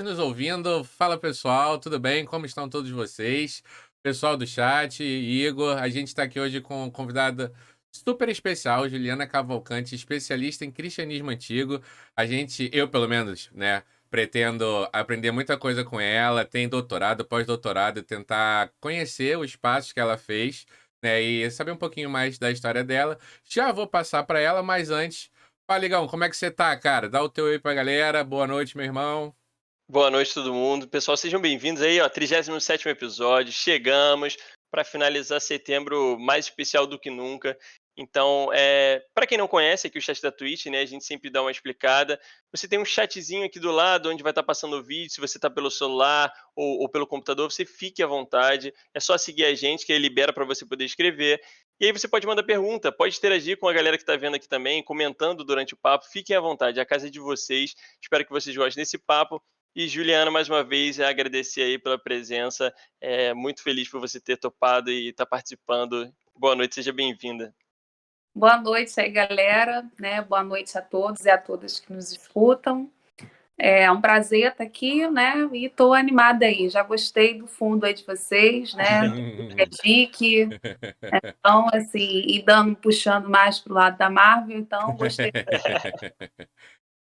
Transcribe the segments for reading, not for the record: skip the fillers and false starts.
Nos ouvindo. Fala pessoal, tudo bem? Como estão todos vocês? Pessoal do chat, Igor, a gente está aqui hoje com uma convidada super especial, Juliana Cavalcante, especialista em cristianismo antigo. Eu pelo menos, né, pretendo aprender muita coisa com ela, tem doutorado, pós-doutorado, tentar conhecer os passos que ela fez, né, e saber um pouquinho mais da história dela. Já vou passar para ela, mas antes, fala, Igão, como é que você tá, cara? Dá o teu aí pra galera. Boa noite, meu irmão. Boa noite, todo mundo. Pessoal, sejam bem-vindos aí, ó, 37º episódio. Chegamos para finalizar setembro mais especial do que nunca. Então, para quem não conhece aqui o chat da Twitch, né, a gente sempre dá uma explicada. Você tem um chatzinho aqui do lado onde vai estar passando o vídeo. Se você está pelo celular ou pelo computador, você fique à vontade. É só seguir a gente que ele libera para você poder escrever. E aí você pode mandar pergunta, pode interagir com a galera que está vendo aqui também, comentando durante o papo. Fiquem à vontade, a casa é de vocês. Espero que vocês gostem desse papo. E Juliana, mais uma vez, agradecer aí pela presença. Muito feliz por você ter topado e estar participando. Boa noite, seja bem-vinda. Boa noite aí, galera, né? Boa noite a todos e a todas que nos escutam. É um prazer estar aqui, né? E estou animada aí. Já gostei do fundo aí de vocês, né? É chique. Então, assim, e puxando mais pro lado da Marvel, então gostei.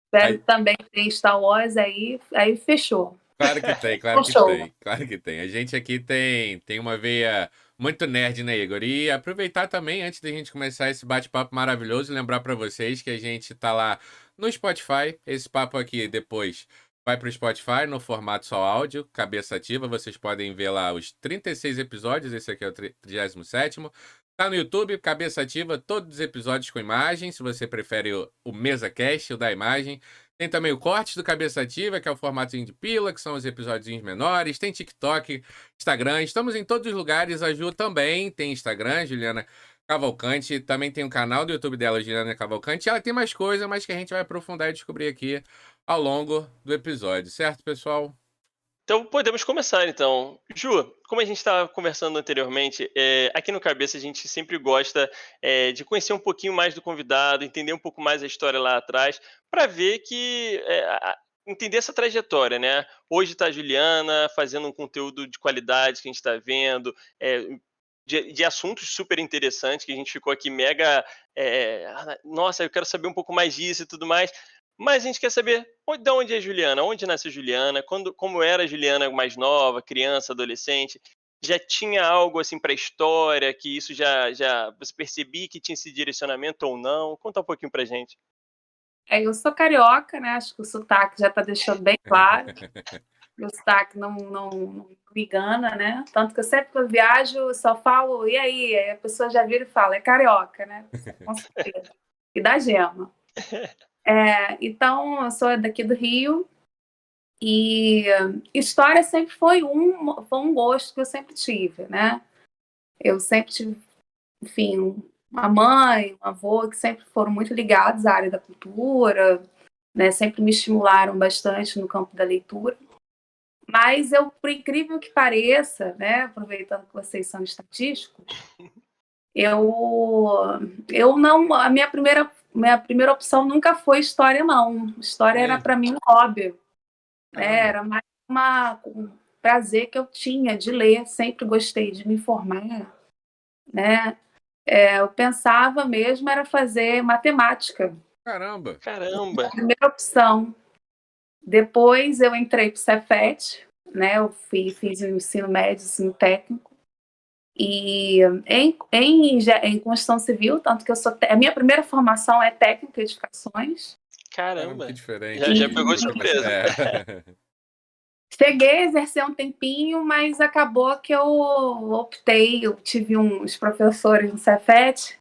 Espero que também tem Star Wars aí fechou. Claro que tem, claro que tem, claro que tem. A gente aqui tem uma veia muito nerd, né, Igor? E aproveitar também, antes da gente começar esse bate-papo maravilhoso, lembrar para vocês que a gente tá lá no Spotify. Esse papo aqui depois vai pro Spotify no formato só áudio, cabeça ativa. Vocês podem ver lá os 36 episódios, esse aqui é o 37º. Tá no YouTube, cabeça ativa, todos os episódios com imagem, se você prefere o MesaCast, o da imagem. Tem também o Cortes do Cabeça Ativa, que é o formatinho de pílula, que são os episódios menores. Tem TikTok, Instagram. Estamos em todos os lugares. A Ju também tem Instagram, Juliana Cavalcante. Também tem o canal do YouTube dela, Juliana Cavalcante. Ela tem mais coisa, mas que a gente vai aprofundar e descobrir aqui ao longo do episódio. Certo, pessoal? Então, podemos começar, então. Ju, como a gente estava conversando anteriormente, aqui no Cabeça a gente sempre gosta de conhecer um pouquinho mais do convidado, entender um pouco mais a história lá atrás, para ver entender essa trajetória, né? Hoje está a Juliana fazendo um conteúdo de qualidade que a gente está vendo, de assuntos super interessantes, que a gente ficou aqui mega. Nossa, eu quero saber um pouco mais disso e tudo mais. Mas a gente quer saber de onde é a Juliana, onde nasceu a Juliana, como era a Juliana mais nova, criança, adolescente. Já tinha algo assim para a história, que isso já você percebia que tinha esse direcionamento ou não? Conta um pouquinho pra gente. Eu sou carioca, né? Acho que o sotaque já está deixando bem claro. Meu sotaque não me engana, né? Tanto que eu sempre que eu viajo, eu só falo, e aí? A pessoa já vira e fala, é carioca, né? Com certeza. E da gema. Então, eu sou daqui do Rio e história sempre foi um gosto que eu sempre tive, né? Eu sempre tive, enfim, uma mãe, um avô que sempre foram muito ligados à área da cultura, né? Sempre me estimularam bastante no campo da leitura. Mas por incrível que pareça, né? Aproveitando que vocês são estatísticos, eu não, a minha primeira opção nunca foi história, não. História era para mim um hobby, né? Era mais um prazer que eu tinha de ler, sempre gostei de me informar, né? Eu pensava mesmo era fazer matemática. Caramba! Caramba! A primeira opção. Depois eu entrei para o Cefet, né? Eu fiz o ensino médio, ensino técnico. E em construção civil, tanto que a minha primeira formação é técnica de edificações. Caramba, que Caramba! diferente. Já pegou de surpresa. Cheguei a exercer um tempinho, mas acabou que eu tive uns professores no Cefet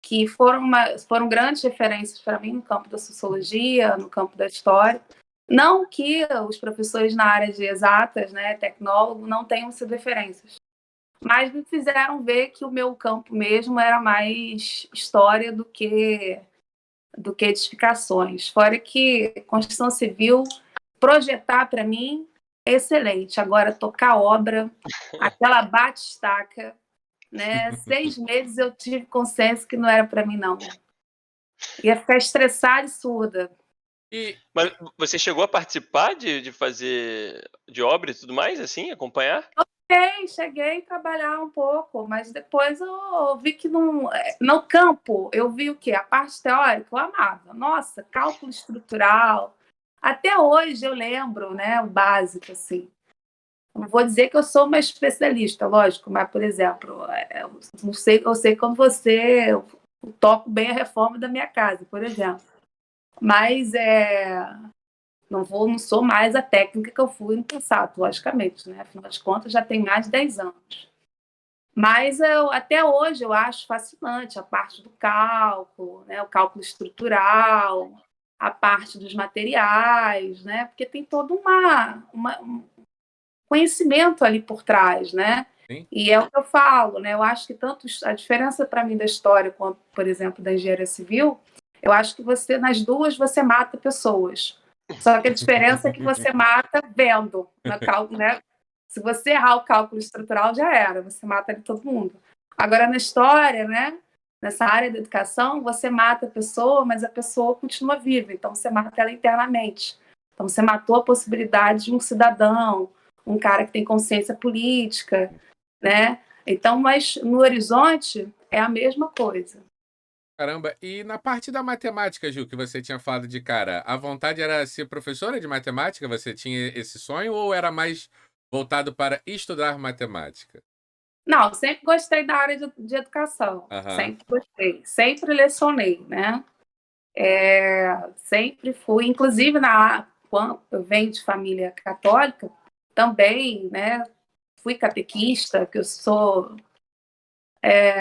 que foram grandes referências para mim no campo da sociologia, no campo da história. Não que os professores na área de exatas, né, tecnólogo, não tenham sido referências, mas me fizeram ver que o meu campo mesmo era mais história do que edificações. Fora que construção civil, projetar para mim é excelente. Agora, tocar obra, aquela bate-estaca, né? 6 meses eu tive consenso que não era para mim, não. Ia ficar estressada e surda. E Mas você chegou a participar de fazer de obra e tudo mais, assim, acompanhar? Cheguei a trabalhar um pouco, mas depois eu vi que no campo, eu vi o quê? A parte teórica eu amava. Nossa, cálculo estrutural. Até hoje eu lembro, né, o básico, assim. Não vou dizer que eu sou uma especialista, lógico, mas, por exemplo, eu sei quando eu toco bem a reforma da minha casa, por exemplo. Mas não sou mais a técnica que eu fui no passado, logicamente, né? Afinal de contas, já tem mais de 10 anos. Mas até hoje eu acho fascinante a parte do cálculo, né? O cálculo estrutural, a parte dos materiais, né? Porque tem todo um conhecimento ali por trás, né? sim, E é o que eu falo, né? Eu acho que tanto a diferença para mim da história quanto, por exemplo, da engenharia civil, eu acho que nas duas você mata pessoas. Só que a diferença é que você mata vendo, né? Se você errar o cálculo estrutural, já era, você mata ali todo mundo. Agora, na história, né? Nessa área da educação, você mata a pessoa, mas a pessoa continua viva, então você mata ela internamente. Então você matou a possibilidade de um cidadão, um cara que tem consciência política, né? Então, mas no horizonte é a mesma coisa. caramba. E na parte da matemática, Gil, que você tinha falado de cara, a vontade era ser professora de matemática? Você tinha esse sonho ou era mais voltado para estudar matemática? Não, sempre gostei da área de educação, Aham. sempre gostei, sempre lecionei, né? Sempre fui, inclusive quando eu venho de família católica, também, né? Fui catequista, que eu sou.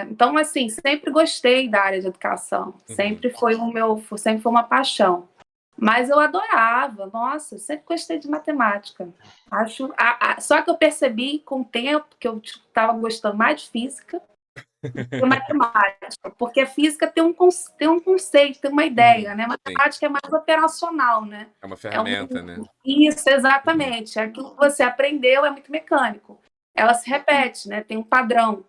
Então, assim, sempre gostei da área de educação, Uhum. sempre foi uma paixão. Mas eu adorava, nossa, eu sempre gostei de matemática. Só que eu percebi com o tempo que eu estava gostando mais de física do que matemática, porque a física tem um conceito, tem uma ideia, Uhum. né? Sim, Matemática é mais operacional, né? é uma É um, ferramenta, né? isso, Uhum. exatamente. Aquilo que você aprendeu é muito mecânico. Ela se repete, né? Tem um padrão.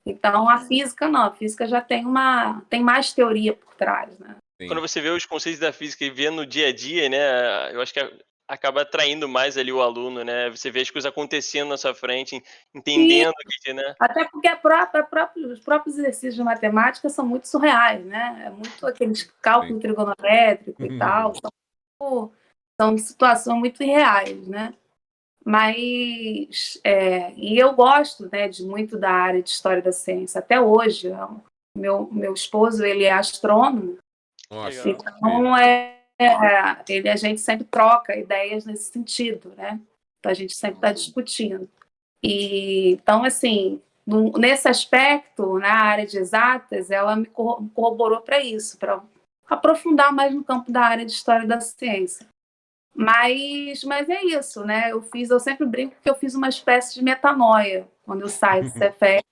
Então, a física não, a física já tem mais teoria por trás, né? Quando Sim. você vê os conceitos da física e vê no dia a dia, né, eu acho que acaba atraindo mais ali o aluno, né? Você vê as coisas acontecendo na sua frente, E entendendo que, né? até porque os próprios exercícios de matemática são muito surreais, né? É muito aqueles Sim. cálculo trigonométrico e tal, são situações muito irreais, né? Mas e eu gosto, né, de muito da área de história da ciência até hoje. Meu esposo, ele é astrônomo, Nossa, Legal. incrível. então a gente sempre troca ideias nesse sentido, né? Então a gente sempre está discutindo. E então, assim, nesse aspecto, na área de exatas, ela me corroborou para isso, para aprofundar mais no campo da área de história da ciência. Mas é isso, né? Eu sempre brinco que eu fiz uma espécie de metanoia quando eu saio do Cefet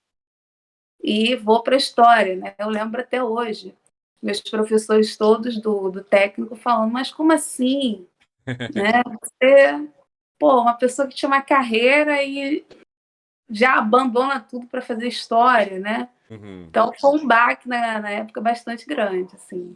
e vou para a história, né? Eu lembro até hoje, meus professores todos do técnico falando, mas como assim? Né? Você, pô, uma pessoa que tinha uma carreira e já abandona tudo para fazer história, né? Uhum. Então foi um baque na época bastante grande, assim.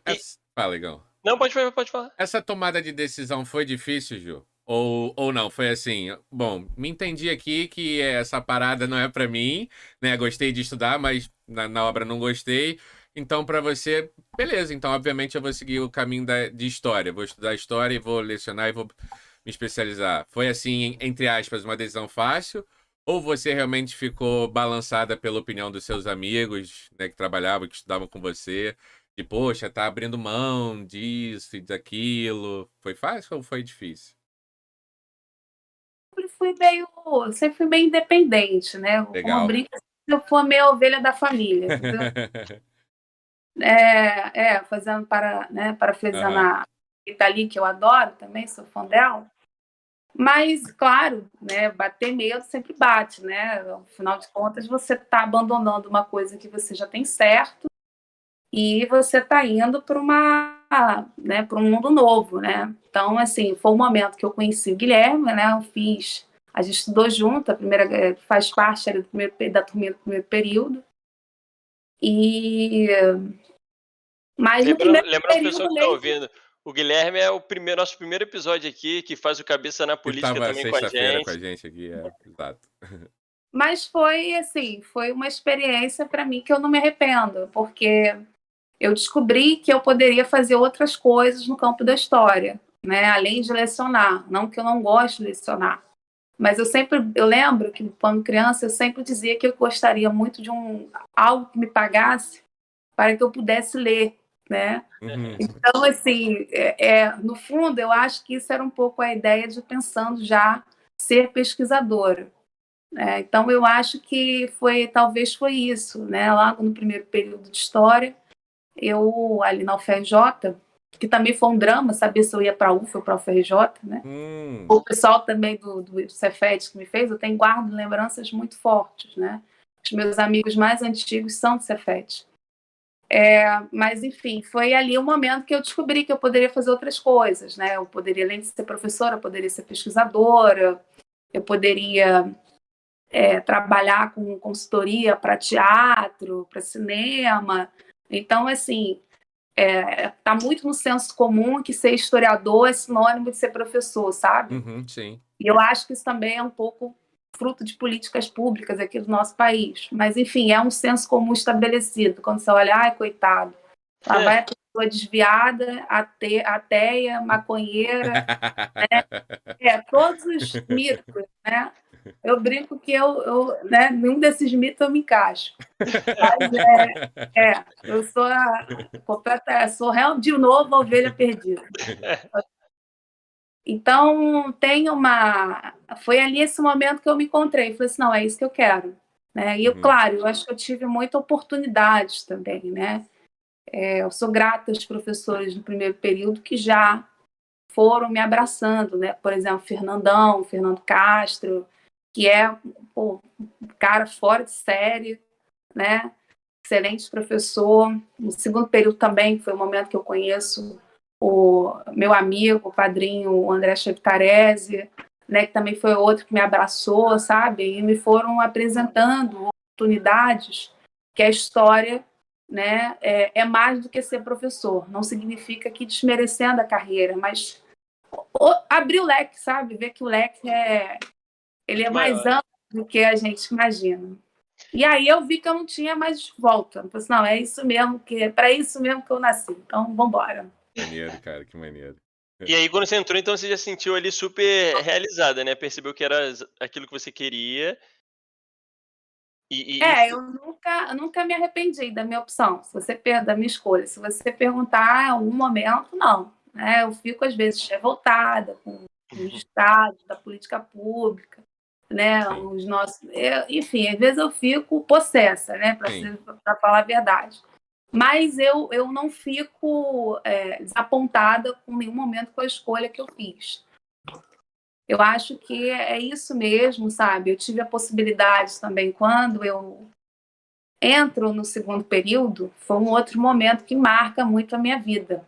E Fala, legal. não, pode falar. Essa tomada de decisão foi difícil, Ju? Ou não? Foi assim, bom, me entendi aqui que essa parada não é pra mim, né? Gostei de estudar, mas na obra não gostei. Então, pra você, beleza. Então, obviamente, eu vou seguir o caminho de história. Vou estudar história e vou lecionar e vou me especializar. Foi assim, entre aspas, uma decisão fácil? Ou você realmente ficou balançada pela opinião dos seus amigos, né, que trabalhavam, que estudavam com você? De, poxa, tá abrindo mão disso e daquilo. Foi fácil ou foi difícil? Sempre fui meio independente, né? Como eu Legal. brinco, eu fui meio ovelha da família, entendeu? Fazendo né, parafraseando Aham. a Rita Lee, que eu adoro também, sou fã dela. Mas, claro, né, bater medo sempre bate, né? Afinal de contas, você está abandonando uma coisa que você já tem certo e você está indo né, para um mundo novo, né? Então, assim, foi um momento que eu conheci o Guilherme, né? A gente estudou junto, faz parte ali da turminha do primeiro período. E mas no Lembrando, primeiro lembrando o pessoal período que está mesmo, ouvindo, O Guilherme é o nosso primeiro episódio aqui, que faz o Cabeça na Que Política tava também com a sexta-feira com a gente. gente aqui, exato. Mas foi assim, foi uma experiência para mim que eu não me arrependo, porque eu descobri que eu poderia fazer outras coisas no campo da história, né? Além de lecionar. Não que eu não goste de lecionar, mas eu lembro que quando criança eu sempre dizia que eu gostaria muito de algo que me pagasse para que eu pudesse ler, né? Uhum. Então, assim, no fundo, eu acho que isso era um pouco a ideia de pensando já ser pesquisadora. Então, eu acho que talvez foi isso, né? Lá no primeiro período de História, eu, ali na UFRJ, que também foi um drama, saber se eu ia para a UF ou para a UFRJ, né? O pessoal também do Cefet que me fez, eu guardo lembranças muito fortes, né? Os meus amigos mais antigos são do Cefet. Mas, enfim, foi ali o momento que eu descobri que eu poderia fazer outras coisas, né? Eu poderia, além de ser professora, eu poderia ser pesquisadora, eu poderia trabalhar com consultoria para teatro, para cinema. Então, assim, tá muito no senso comum que ser historiador é sinônimo de ser professor, sabe? Uhum, sim. E eu acho que isso também é um pouco fruto de políticas públicas aqui do nosso país. Mas, enfim, é um senso comum estabelecido. Quando você olha, ai, coitado, lá vai a pessoa desviada, ateia, maconheira, todos os mitos, né? Eu brinco que né, nenhum desses mitos eu me encaixo. Mas eu sou sou de novo a ovelha perdida. Então, foi ali esse momento que eu me encontrei. Falei assim, não, é isso que eu quero. Né? E, claro, eu acho que eu tive muitas oportunidades também. Né? Eu sou grata aos professores do primeiro período que já foram me abraçando. Né? Por exemplo, Fernando Castro, que é um cara fora de série, né? Excelente professor. No segundo período também foi o momento que eu conheço o meu amigo, o padrinho o André Cheptarese, né, que também foi outro que me abraçou, sabe? E me foram apresentando oportunidades que a história, né, é mais do que ser professor. Não significa que desmerecendo a carreira, mas abrir o leque, sabe? Ver que o leque ele é mais amplo do que a gente imagina. E aí eu vi que eu não tinha mais volta. Eu falei assim, não, é isso mesmo, é para isso mesmo que eu nasci. Então, vamos embora. Maneiro, cara, que maneiro. E aí, quando você entrou, então você já sentiu ali super realizada, né? Percebeu que era aquilo que você queria. Eu nunca me arrependi da minha opção, da minha escolha. Se você perguntar em algum momento, não. Né? Eu fico, às vezes, revoltada com os estados da política pública, né? Os nossos, enfim, às vezes eu fico possessa, né? Para falar a verdade. Mas eu não fico desapontada com nenhum momento com a escolha que eu fiz. Eu acho que é isso mesmo, sabe? Eu tive a possibilidade também, quando eu entro no segundo período, foi um outro momento que marca muito a minha vida.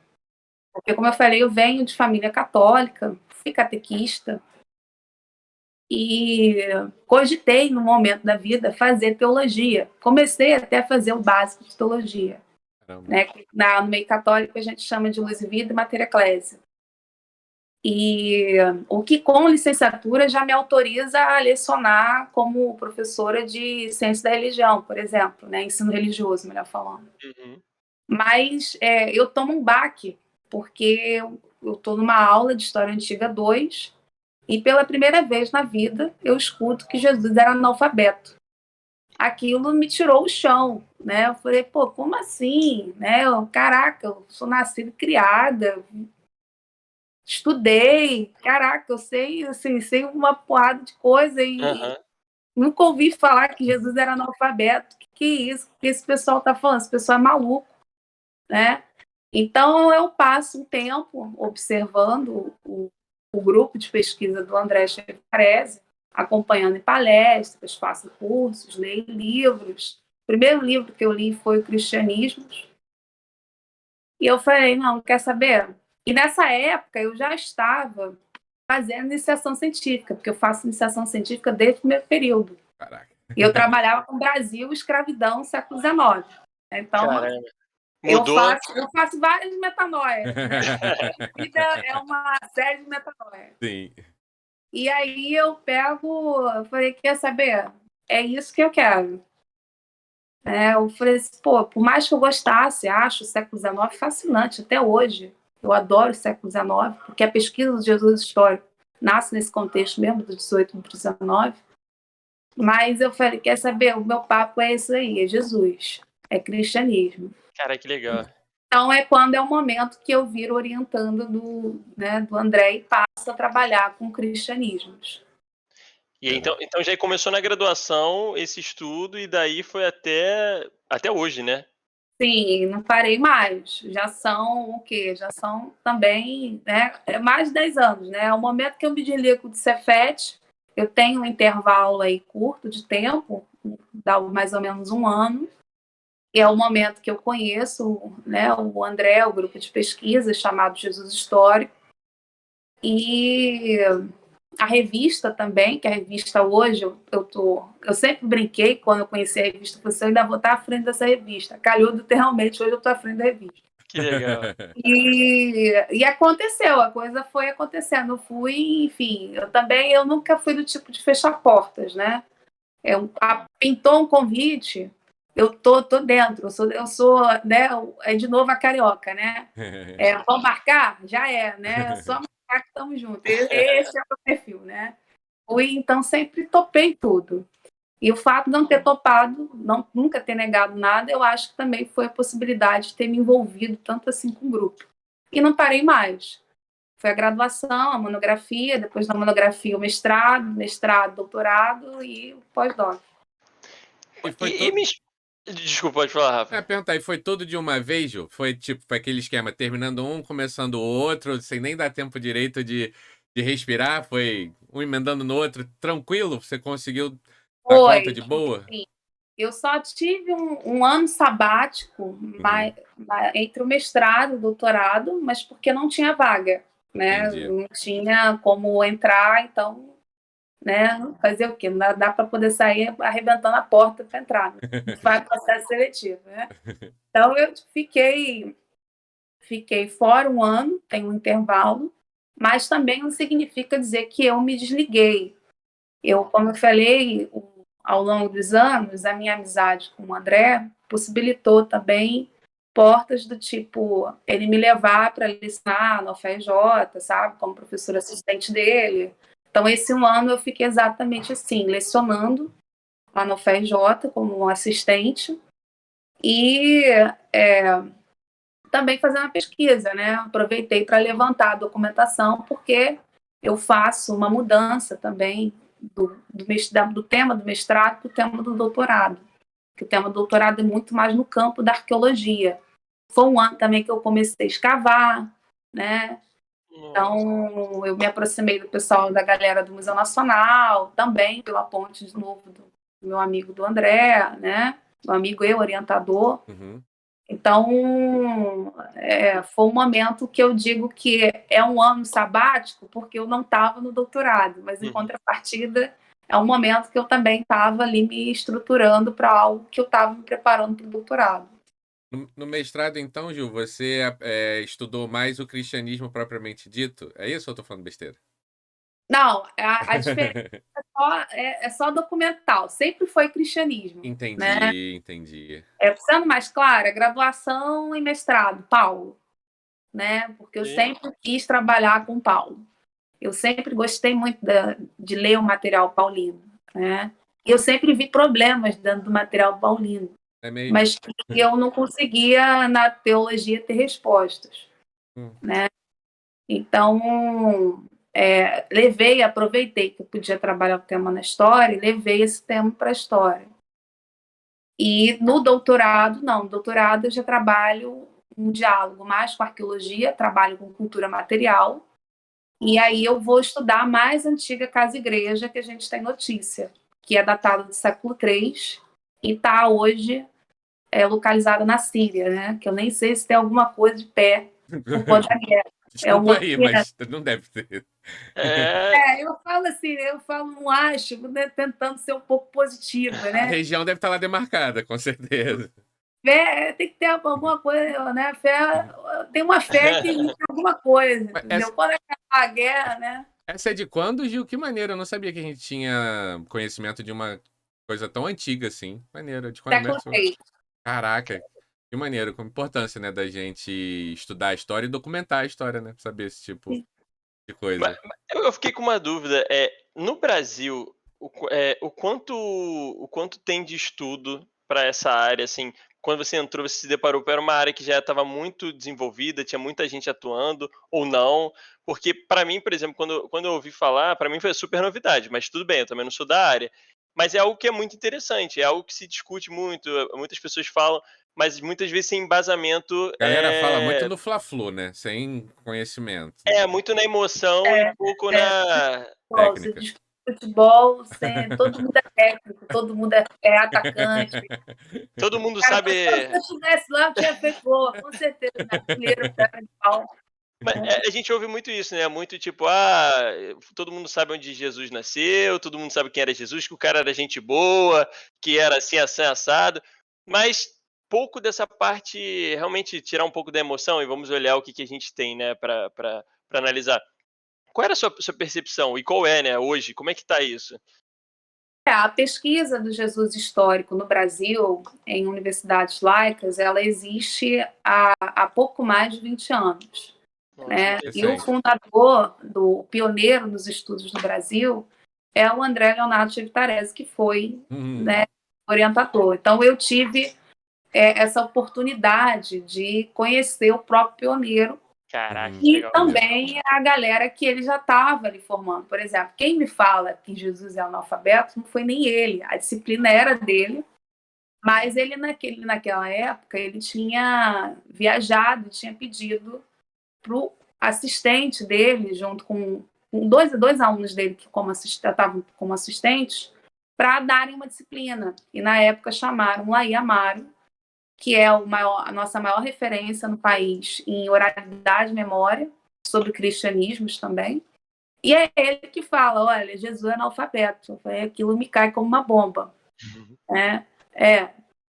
Porque, como eu falei, eu venho de família católica, fui catequista, e cogitei, no momento da vida, fazer teologia. Comecei até a fazer o básico de teologia. Né? No meio católico a gente chama de luz e vida e matéria eclésia. E o que com licenciatura já me autoriza a lecionar como professora de ciência da religião, por exemplo, né? Ensino religioso, melhor falando. Mas eu tomo um baque, porque eu estou numa aula de História Antiga 2 e pela primeira vez na vida eu escuto que Jesus era analfabeto. Aquilo me tirou o chão, né? Eu falei, pô, como assim? Né? Caraca, eu sou nascida e criada, estudei, caraca, eu sei, assim, sei uma porrada de coisa e nunca ouvi falar que Jesus era analfabeto. Que é isso? O que esse pessoal está falando? Esse pessoal é maluco, né? Então, eu passo um tempo observando o grupo de pesquisa do André Cheptarese, acompanhando em palestras, faço cursos, leio livros. O primeiro livro que eu li foi o Cristianismos. E eu falei, não, quer saber? E nessa época eu já estava fazendo iniciação científica, porque eu faço iniciação científica desde o primeiro período. Caraca. E eu trabalhava com Brasil, escravidão, século XIX. Então, Mudou? Eu faço várias metanoias, né? A vida é uma série de metanoias. Sim. E aí eu falei, quer saber? É isso que eu quero. Eu falei assim, pô, por mais que eu gostasse, acho o século XIX fascinante até hoje. Eu adoro o século XIX, porque a pesquisa do Jesus histórico nasce nesse contexto mesmo, do 18 para o 19. Mas eu falei, quer saber? O meu papo é isso aí, é Jesus, é cristianismo. Cara, que legal. Então é quando é o momento que eu viro orientando do André e passo a trabalhar com cristianismos. E aí, então já começou na graduação esse estudo e daí foi até hoje, né? Sim, não parei mais. Já são o quê? Já são também, né, mais de 10 anos, né? É o momento que eu me desligo do Cefet, eu tenho um intervalo aí curto de tempo, dá mais ou menos um ano, e é o momento que eu conheço, né, o André, o grupo de pesquisa chamado Jesus Histórico, e a revista também, que a revista hoje, eu sempre brinquei quando eu conheci a revista, eu ainda vou estar à frente dessa revista. Calhou literalmente, hoje eu estou à frente da revista. Que legal. E aconteceu, a coisa foi acontecendo. Eu fui, enfim, eu nunca fui do tipo de fechar portas, né? Pintou um convite, eu tô dentro, eu sou, né? É de novo a carioca, né? Vamos marcar? Já né? Só marcar que estamos juntos. Esse é o meu perfil, né? Então sempre topei tudo. E o fato de não ter topado, nunca ter negado nada, eu acho que também foi a possibilidade de ter me envolvido tanto assim com o grupo. E não parei mais. Foi a graduação, a monografia, depois da monografia o mestrado, doutorado e o pós-doc. E foi E tudo. me... Desculpa, pode falar, Rafa. Pergunta aí, foi tudo de uma vez, Ju? Foi aquele esquema, terminando um, começando o outro, sem nem dar tempo direito de respirar? Foi um emendando no outro, tranquilo? Você conseguiu dar conta de boa? Sim. Eu só tive um ano sabático entre o mestrado e o doutorado, mas porque não tinha vaga, né? Entendi. Não tinha como entrar, então, né? Fazer o quê? Não dá para poder sair arrebentando a porta para entrar. Não vai processo seletivo, né? Então, eu fiquei fora um ano, tem um intervalo, mas também não significa dizer que eu me desliguei. Como eu falei, ao longo dos anos, a minha amizade com o André possibilitou também portas do tipo, ele me levar para lecionar no UFRJ, sabe, como professora assistente dele. Então, esse um ano eu fiquei exatamente assim, lecionando lá no UFRJ como assistente e também fazendo a pesquisa, né? Aproveitei para levantar a documentação, porque eu faço uma mudança também do tema do mestrado para o tema do doutorado, que o tema do doutorado é muito mais no campo da arqueologia. Foi um ano também que eu comecei a escavar, né? Então, eu me aproximei do pessoal, da galera do Museu Nacional, também pela ponte, de novo, do meu amigo do André, né? Meu amigo e orientador. Uhum. Então, foi um momento que eu digo que é um ano sabático, porque eu não estava no doutorado, mas em contrapartida, é um momento que eu também estava ali me estruturando para algo que eu estava me preparando para o doutorado. No mestrado, então, Ju, você estudou mais o cristianismo propriamente dito? É isso ou eu tô falando besteira? Não, a diferença é só documental, sempre foi cristianismo. Entendi, né? entendi. Sendo mais clara, graduação e mestrado, Paulo, né? Porque eu sempre quis trabalhar com Paulo. Eu sempre gostei muito de ler o material paulino, né? E eu sempre vi problemas dentro do material paulino, mas que eu não conseguia, na teologia, ter respostas, né? Então, aproveitei que eu podia trabalhar o tema na história e levei esse tema para a história. E no doutorado, não. No doutorado eu já trabalho um diálogo mais com arqueologia, trabalho com cultura material, e aí eu vou estudar a mais antiga casa-igreja que a gente tem notícia, que é datada do século III e está hoje localizada na Síria, né? Que eu nem sei se tem alguma coisa de pé por conta da guerra. Desculpa aí, mas não deve ter. Eu falo assim, não acho, né, tentando ser um pouco positiva, né? A região deve estar lá demarcada, com certeza. fé tem que ter alguma coisa, né? Fé, tem uma fé que existe alguma coisa, entendeu? Quando acabar a guerra, né? Essa é de quando, Gil? Que maneiro. Eu não sabia que a gente tinha conhecimento de uma coisa tão antiga assim. Maneiro. De quando Século mesmo? III. Caraca. Que maneiro. Com importância, né? Da gente estudar a história e documentar a história, né? Pra saber esse tipo de coisa. Eu fiquei com uma dúvida. No Brasil, o quanto tem de estudo para essa área, assim, quando você entrou, você se deparou era uma área que já estava muito desenvolvida, tinha muita gente atuando, ou não? Porque para mim, por exemplo, quando eu ouvi falar, para mim foi super novidade, mas tudo bem, eu também não sou da área. Mas é algo que é muito interessante, é algo que se discute muito, muitas pessoas falam, mas muitas vezes sem embasamento. A galera fala muito no Fla-Flu, né? Sem conhecimento. Muito na emoção e pouco na Você técnica. discute futebol, todo mundo é técnico, todo mundo é atacante. Todo mundo Cara, sabe. se eu estivesse lá, eu tinha feito gol, com certeza. Artilheiro, perna de pau. Mas a gente ouve muito isso, né? Muito tipo, todo mundo sabe onde Jesus nasceu, todo mundo sabe quem era Jesus, que o cara era gente boa, que era assim, assado. Mas pouco dessa parte, realmente tirar um pouco da emoção e vamos olhar o que a gente tem, né, para analisar. Qual era a sua percepção? E qual é, né, hoje? Como é que tá isso? A pesquisa do Jesus histórico no Brasil, em universidades laicas, ela existe há pouco mais de 20 anos. Nossa, Né? E o Recente. fundador, o pioneiro nos estudos no Brasil, é o André Leonardo Chivitarese, que foi né, orientador. Então, eu tive essa oportunidade de conhecer o próprio pioneiro. Caraca, E legal. também a galera que ele já estava ali formando. Por exemplo, quem me fala que Jesus é analfabeto não foi nem ele, a disciplina era dele, mas ele naquela época ele tinha viajado, tinha pedido para o assistente dele, junto com dois alunos dele que estavam como assistentes, para darem uma disciplina. E na época chamaram Laí Amaro, que é a nossa maior referência no país em oralidade e memória, sobre cristianismos também. E é ele que fala, olha, Jesus é analfabeto. Aquilo me cai como uma bomba.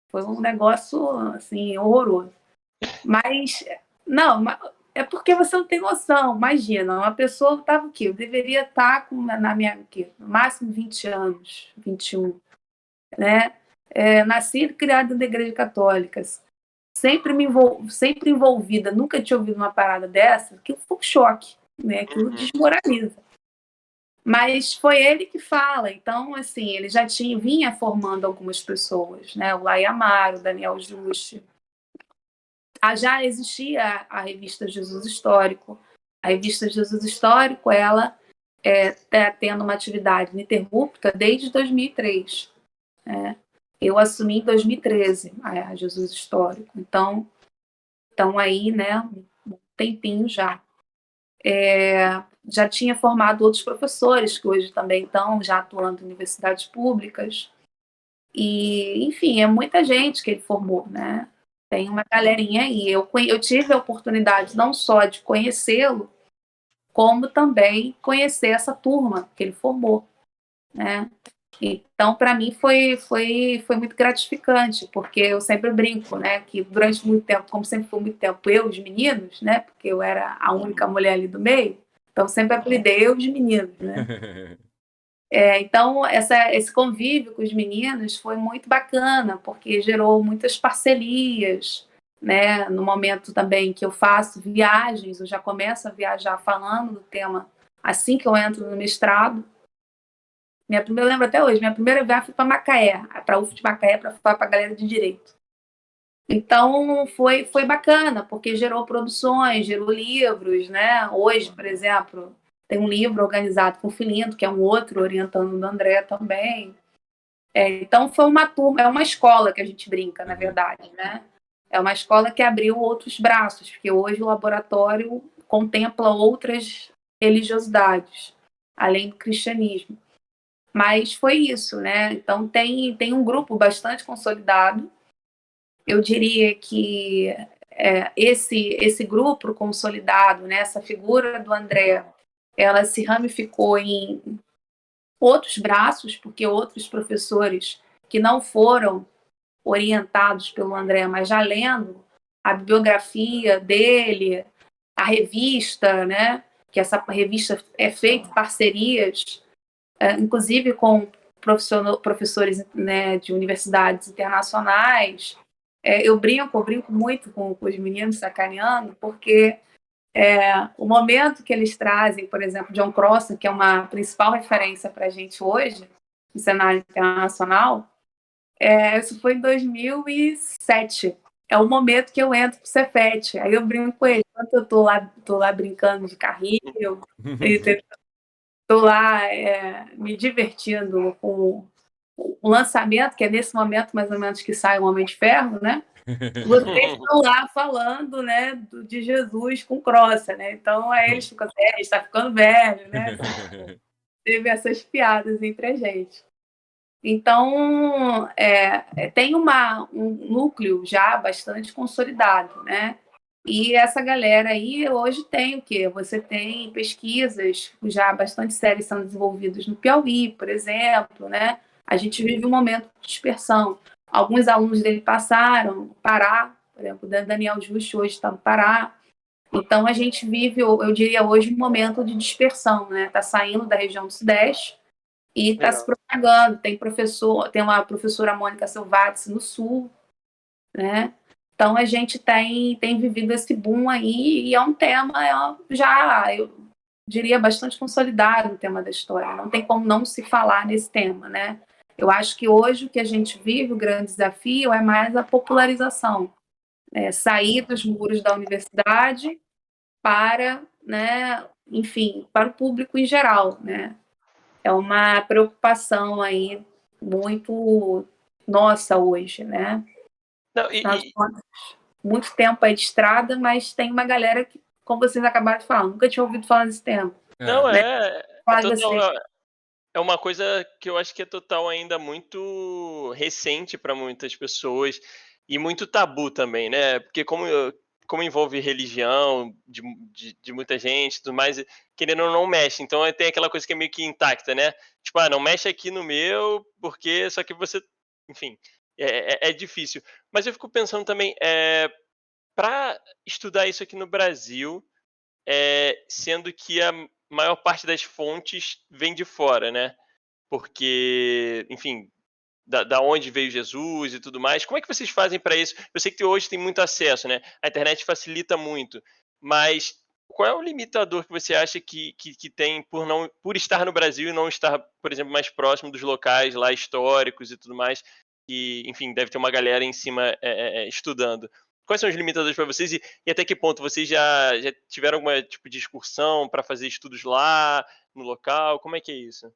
Foi um negócio, assim, horroroso. Mas, não, é porque você não tem noção. Imagina, uma pessoa estava o quê? Eu deveria estar na minha, no máximo 20 anos, 21, né? Nasci e criada na igreja católica, sempre envolvida, nunca tinha ouvido uma parada dessa, aquilo foi um choque, né? Aquilo desmoraliza. Mas foi ele que fala, então, assim, ele já vinha formando algumas pessoas, né? O Laí Amaro, o Daniel Juste. Já existia a revista Jesus Histórico. A revista Jesus Histórico, ela está tendo uma atividade ininterrupta desde 2003. Eu assumi em 2013 a Jesus Histórico. Então, estão aí, né, um tempinho já. Já tinha formado outros professores que hoje também estão já atuando em universidades públicas. E, enfim, é muita gente que ele formou, né? Tem uma galerinha aí. Eu tive a oportunidade não só de conhecê-lo, como também conhecer essa turma que ele formou, né? Então, para mim, foi muito gratificante, porque eu sempre brinco, né? Que durante muito tempo, como sempre foi muito tempo, eu e os meninos, né? Porque eu era a única mulher ali do meio, então sempre apelidei eu e os meninos, né? Então, esse convívio com os meninos foi muito bacana, porque gerou muitas parcerias, né? No momento também que eu faço viagens, eu já começo a viajar falando do tema assim que eu entro no mestrado. Eu lembro até hoje, minha primeira viagem foi para Macaé, para a UF de Macaé, para falar para a galera de Direito. Então, foi bacana, porque gerou produções, gerou livros, né? Hoje, por exemplo, tem um livro organizado com o Filindo, que é um outro orientando do André também. Então, foi uma turma, é uma escola que a gente brinca, na verdade, né? É uma escola que abriu outros braços, porque hoje o laboratório contempla outras religiosidades, além do cristianismo. Mas foi isso, né? Então, tem um grupo bastante consolidado. Eu diria que esse grupo consolidado, né, essa figura do André, ela se ramificou em outros braços, porque outros professores que não foram orientados pelo André, mas já lendo a bibliografia dele, a revista, né? Que essa revista é feita em parcerias, inclusive com professores, né, de universidades internacionais. Eu brinco muito com os meninos sacaneando, porque o momento que eles trazem, por exemplo, John Crossan, que é uma principal referência para a gente hoje, no cenário internacional, isso foi em 2007. É o momento que eu entro pro Cefet. Aí eu brinco com ele. Enquanto eu tô lá brincando de carrinho, tô lá me divertindo com o lançamento, que é nesse momento mais ou menos que sai o Homem de Ferro, né? Vocês estão lá falando, né, de Jesus com Crossan, né? Então aí eles ficam assim, a gente tá ficando velho, né? Teve essas piadas entre a gente. Então, tem um núcleo já bastante consolidado, né? E essa galera aí hoje tem o quê? Você tem pesquisas já bastante sérias sendo desenvolvidas no Piauí, por exemplo, né? A gente vive um momento de dispersão. Alguns alunos dele passaram no Pará, por exemplo, o Daniel Justo hoje está no Pará. Então, a gente vive, eu diria hoje, um momento de dispersão, né? Está saindo da região do Sudeste e está se propagando. Tem uma professora Mônica Silvates no Sul, né? Então, a gente tem vivido esse boom aí, e é um tema já, eu diria, bastante consolidado no tema da história. Não tem como não se falar nesse tema, né? Eu acho que hoje o que a gente vive, o grande desafio, é mais a popularização. Sair dos muros da universidade para, né, enfim, para o público em geral, né? É uma preocupação aí muito nossa hoje, né? Não, Muito tempo aí de estrada, mas tem uma galera que, como vocês acabaram de falar, nunca tinha ouvido falar desse tema. Não, né? total, é uma coisa que eu acho que é total ainda muito recente para muitas pessoas e muito tabu também, né? Porque como envolve religião de muita gente e tudo mais, querendo ou não mexe. Então tem aquela coisa que é meio que intacta, né? Tipo, não mexe aqui no meu, porque só que você, enfim, é difícil. Mas eu fico pensando também, para estudar isso aqui no Brasil, sendo que a maior parte das fontes vem de fora, né? Porque, enfim, da onde veio Jesus e tudo mais. Como é que vocês fazem para isso? Eu sei que hoje tem muito acesso, né? A internet facilita muito, mas qual é o limitador que você acha que tem por estar no Brasil e não estar, por exemplo, mais próximo dos locais lá históricos e tudo mais? E, enfim, deve ter uma galera em cima estudando. Quais são os limitadores para vocês e até que ponto vocês já tiveram algum tipo de excursão para fazer estudos lá, no local? Como é que é isso?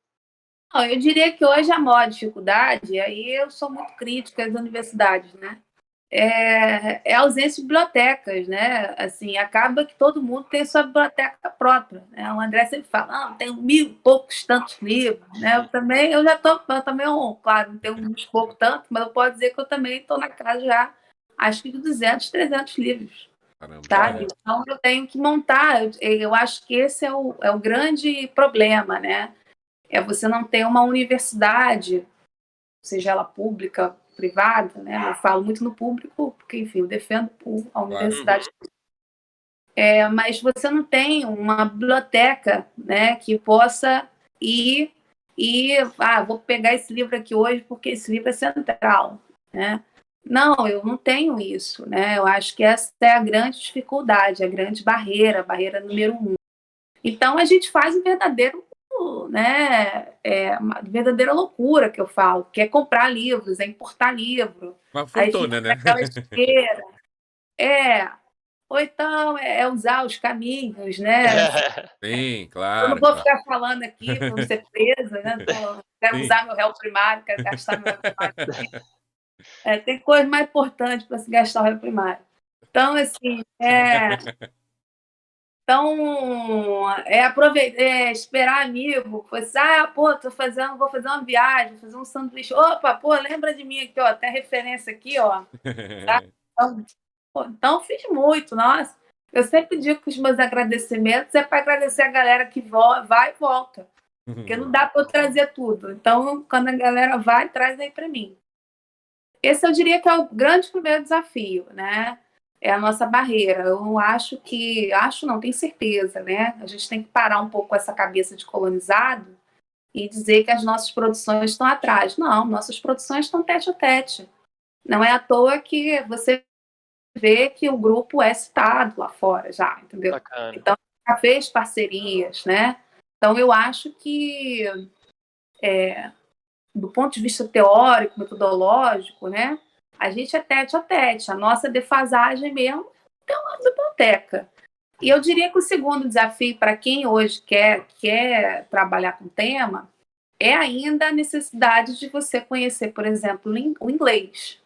Não, eu diria que hoje a maior dificuldade, aí eu sou muito crítica às universidades, né? É a ausência de bibliotecas, né? Assim, acaba que todo mundo tem sua biblioteca própria, né? O André sempre fala, tem 1.000 e poucos tantos livros, né? Eu também, claro, não tenho uns poucos tantos, mas eu posso dizer que eu também estou na casa já, acho que de 200, 300 livros. Caramba. Sabe? Então, eu tenho que montar. Eu acho que esse é o grande problema, né? Você não ter uma universidade, seja ela pública, privada, né? Eu falo muito no público, porque, enfim, eu defendo a universidade. Mas você não tem uma biblioteca, né, que possa ir vou pegar esse livro aqui hoje porque esse livro é central, né? Não, eu não tenho isso, né? Eu acho que essa é a grande dificuldade, a grande barreira, a barreira número 1. Então, a gente faz um verdadeiro, né, uma verdadeira loucura que eu falo, que é comprar livros, é importar livro. Uma fortuna, né? Aquela esteira. Ou então usar os caminhos, né? Sim, Eu claro. não vou ficar falando aqui para não ser presa, né? Quero usar meu réu primário, quero gastar meu réu primário. Tem coisa mais importante para se gastar o réu primário. Então, assim, esperar amigo. Você, vou fazer uma viagem, vou fazer um sanduíche. Opa, lembra de mim aqui, ó, tem a referência aqui, ó. Tá? Então, fiz muito, nossa. Eu sempre digo que os meus agradecimentos é para agradecer a galera que vai e volta. Porque não dá para eu trazer tudo. Então, quando a galera vai, traz aí para mim. esse eu diria que é o grande primeiro desafio, né? É a nossa barreira. Eu acho não, tenho certeza, né? A gente tem que parar um pouco com essa cabeça de colonizado e dizer que as nossas produções estão atrás. Não, nossas produções estão tete a tete. Não é à toa que você vê que o grupo é citado lá fora já, entendeu? Bacana. Então, já fez parcerias, né? Então, eu acho que, do ponto de vista teórico, metodológico, né? A gente é tete a tete. A nossa defasagem mesmo é uma biblioteca. E eu diria que o segundo desafio para quem hoje quer trabalhar com tema é ainda a necessidade de você conhecer, por exemplo, o inglês.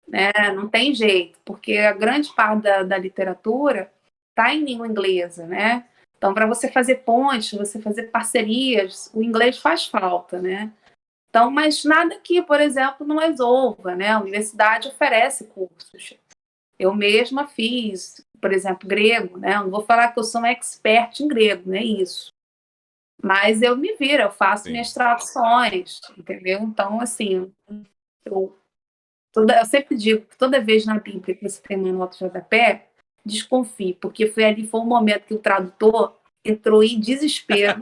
Né? Não tem jeito, porque a grande parte da literatura está em língua inglesa, né? Então, para você fazer pontes, você fazer parcerias, o inglês faz falta, né? Então, mas nada que, por exemplo, não resolva, né? A universidade oferece cursos. Eu mesma fiz, por exemplo, grego, né? Eu não vou falar que eu sou uma expert em grego, não é isso. Mas eu me viro, eu faço Sim. minhas traduções, entendeu? Então, assim, eu sempre digo que toda vez na Bíblia que você tem uma nota de rodapé, desconfie, porque foi o momento que o tradutor entrou em desespero,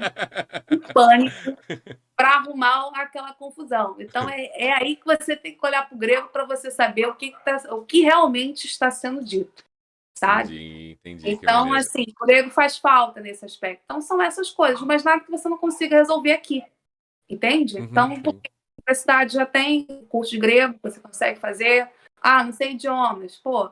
em pânico, para arrumar aquela confusão. Então, é aí que você tem que olhar para o grego para você saber o que realmente está sendo dito, sabe? Entendi, que Então, maneiro. assim, o grego faz falta nesse aspecto. Então, são essas coisas, mas nada que você não consiga resolver aqui, entende? Então, sim. porque a universidade já tem curso de grego que você consegue fazer. Ah, não sei idiomas. Pô,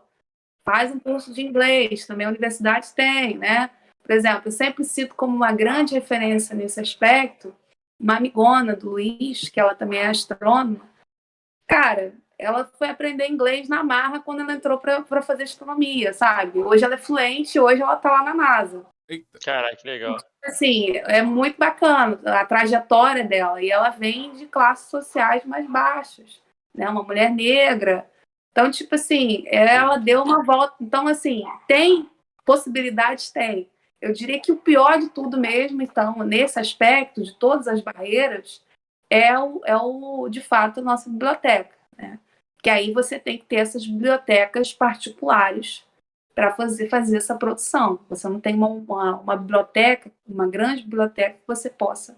faz um curso de inglês, também a universidade tem, né? Por exemplo, eu sempre cito como uma grande referência nesse aspecto uma amigona do Luiz, que ela também é astrônoma. Cara, ela foi aprender inglês na marra quando ela entrou para fazer astronomia, sabe? Hoje ela é fluente, hoje ela tá lá na NASA. Eita. Caraca, que legal. Assim, é muito bacana a trajetória dela. E ela vem de classes sociais mais baixas, né? Uma mulher negra. Então, tipo assim, ela deu uma volta. Então, assim, tem possibilidades? Tem. Eu diria que o pior de tudo mesmo, então, nesse aspecto, de todas as barreiras, de fato, a nossa biblioteca, né? Que aí você tem que ter essas bibliotecas particulares para fazer essa produção. Você não tem uma biblioteca, uma grande biblioteca que você possa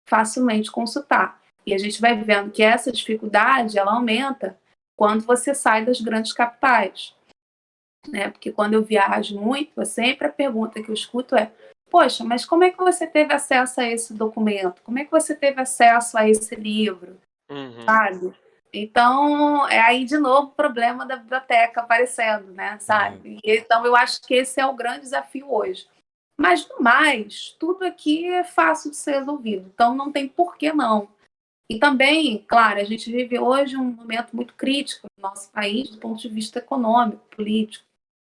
facilmente consultar. E a gente vai vendo que essa dificuldade ela aumenta quando você sai das grandes capitais. Né? Porque quando eu viajo muito, sempre a pergunta que eu escuto é: poxa, mas como é que você teve acesso a esse documento? Como é que você teve acesso a esse livro? Sabe? Então, é aí de novo o problema da biblioteca aparecendo, né? Sabe? Então, eu acho que esse é o grande desafio hoje. Mas, no mais, tudo aqui é fácil de ser resolvido. Então, não tem por que não. E também, claro, a gente vive hoje um momento muito crítico no nosso país do ponto de vista econômico, político.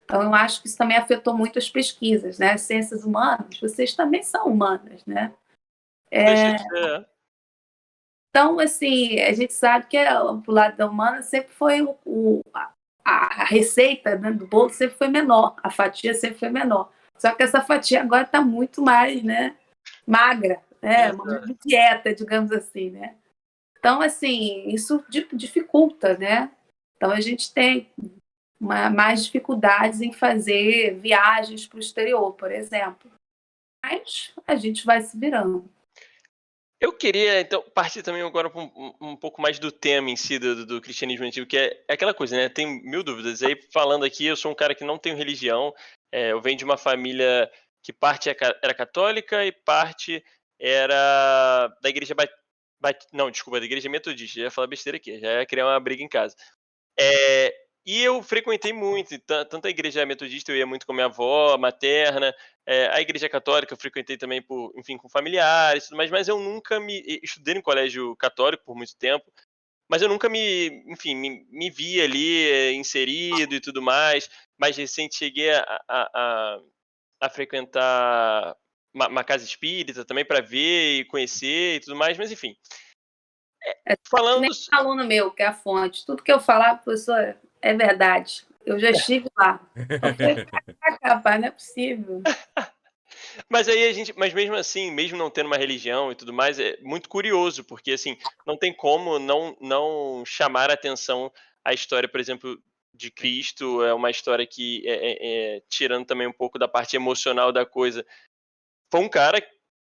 Então, eu acho que isso também afetou muito as pesquisas, né? Ciências humanas, vocês também são humanas, né? Deixa de ser. Então, assim, a gente sabe que o lado da humana sempre foi a receita, né, do bolo sempre foi menor, a fatia sempre foi menor. Só que essa fatia agora está muito mais, né, magra, né, uma dieta, digamos assim, né? Então, assim, isso dificulta, né? Então, a gente tem mais dificuldades em fazer viagens para o exterior, por exemplo. Mas a gente vai se virando. Eu queria, então, partir também agora pra um pouco mais do tema em si do cristianismo antigo, que é aquela coisa, né? Tenho mil dúvidas. Aí, falando aqui, eu sou um cara que não tenho religião. Eu venho de uma família que parte era católica e parte era da igreja não, desculpa, da igreja metodista. Já ia falar besteira aqui, já ia criar uma briga em casa. E eu frequentei muito, tanto a igreja metodista eu ia muito com minha avó materna, a igreja católica eu frequentei também enfim, com familiares e tudo mais, mas eu nunca estudei no colégio católico por muito tempo, mas eu nunca enfim, me vi ali inserido e tudo mais. Mais recente cheguei a frequentar uma casa espírita também para ver e conhecer e tudo mais, mas enfim. Falando... Nem aluno meu, que é a fonte. Tudo que eu falar, professor, é verdade. Eu já estive lá. Eu falei, rapaz, não é possível. Mas aí mas mesmo assim, mesmo não tendo uma religião e tudo mais, é muito curioso, porque assim, não tem como não chamar a atenção a história, por exemplo, de Cristo é uma história que, tirando também um pouco da parte emocional da coisa, foi um cara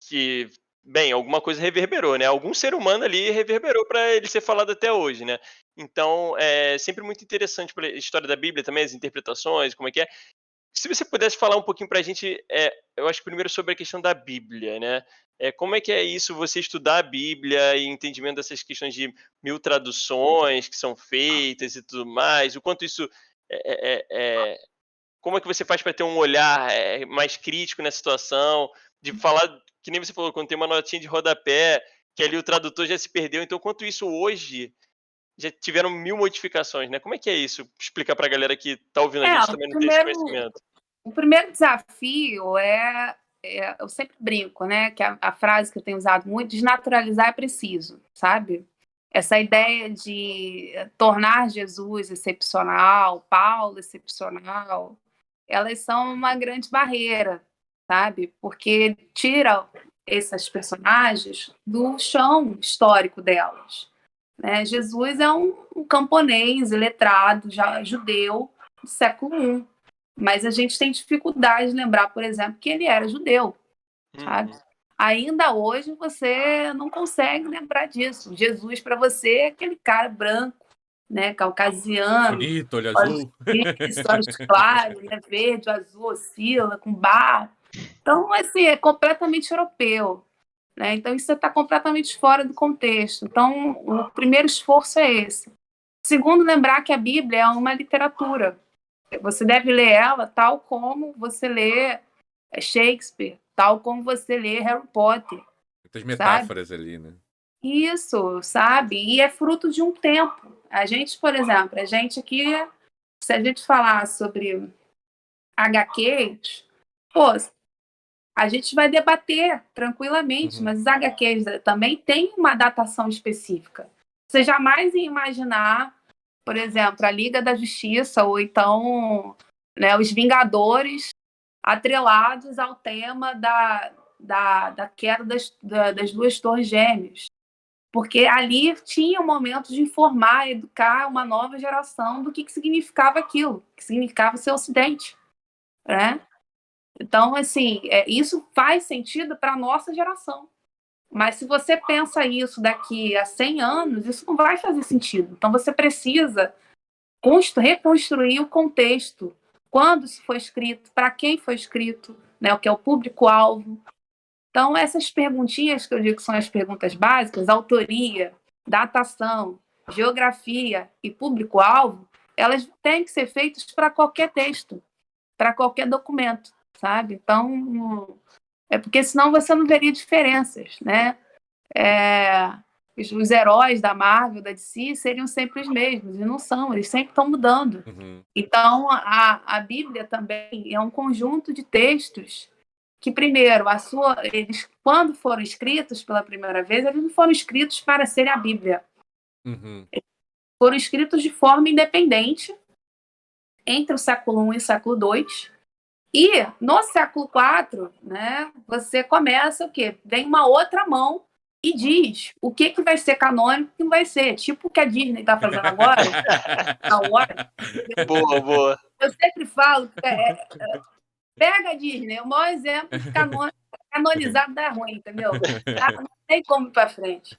que, bem, alguma coisa reverberou, né? Algum ser humano ali reverberou para ele ser falado até hoje, né? Então, é sempre muito interessante a história da Bíblia também, as interpretações, como é que é. Se você pudesse falar um pouquinho para a gente, eu acho que primeiro sobre a questão da Bíblia, né? Como é que é isso, você estudar a Bíblia e entendimento dessas questões de 1000 traduções que são feitas e tudo mais, o quanto isso como é que você faz para ter um olhar mais crítico nessa situação, de falar, que nem você falou, quando tem uma notinha de rodapé, que ali o tradutor já se perdeu, então quanto isso hoje já tiveram 1000 modificações, né? Como é que é isso? Explicar para a galera que está ouvindo a gente O também não tem esse conhecimento. primeiro desafio eu sempre brinco, né? Que a frase que eu tenho usado muito, desnaturalizar é preciso, sabe? Essa ideia de tornar Jesus excepcional, Paulo excepcional, elas são uma grande barreira, sabe? Porque tira esses personagens do chão histórico delas, né? Jesus é um camponês, letrado, já judeu, do século I. Mas a gente tem dificuldade de lembrar, por exemplo, que ele era judeu, sabe? Ainda hoje você não consegue lembrar disso. Jesus para você é aquele cara branco, né, caucasiano, Bonito, olho azul. olhos claros, né, verde, azul, oscila, com barba. Então, assim, é completamente europeu, né? Então, isso está completamente fora do contexto. Então, o primeiro esforço é esse. Segundo, lembrar que a Bíblia é uma literatura. Você deve ler ela tal como você lê Shakespeare, tal como você lê Harry Potter, Muitas sabe? metáforas ali, né? Isso, sabe? E é fruto de um tempo. A gente, por exemplo, a gente aqui, se a gente falar sobre HQs, pô, a gente vai debater tranquilamente, mas os HQs também têm uma datação específica. Você jamais ia imaginar, por exemplo, a Liga da Justiça ou então, né, os Vingadores atrelados ao tema da queda das duas torres gêmeas. Porque ali tinha um momento de informar, educar uma nova geração do que significava aquilo, que significava ser Ocidente, né? Então, assim, isso faz sentido para a nossa geração. Mas se você pensa isso daqui a 100 anos, isso não vai fazer sentido. Então, você precisa reconstruir o contexto. Quando isso foi escrito, para quem foi escrito, né, o que é o público-alvo. Então, essas perguntinhas que eu digo que são as perguntas básicas, autoria, datação, geografia e público-alvo, elas têm que ser feitas para qualquer texto, para qualquer documento, sabe? Então, porque senão você não veria diferenças, né? Os heróis da Marvel, da DC, seriam sempre os mesmos, e não são, eles sempre estão mudando. Então, a Bíblia também é um conjunto de textos que, primeiro, eles, quando foram escritos pela primeira vez, eles não foram escritos para serem a Bíblia. Foram escritos de forma independente entre o século I e o século II. E no século IV, né, você começa o quê? Vem uma outra mão e diz o que vai ser canônico e o que não vai ser. Tipo o que a Disney está fazendo agora. Boa, boa. Eu sempre falo que pega a Disney, o maior exemplo de canonizado da ruim, entendeu? Não tem como ir para frente.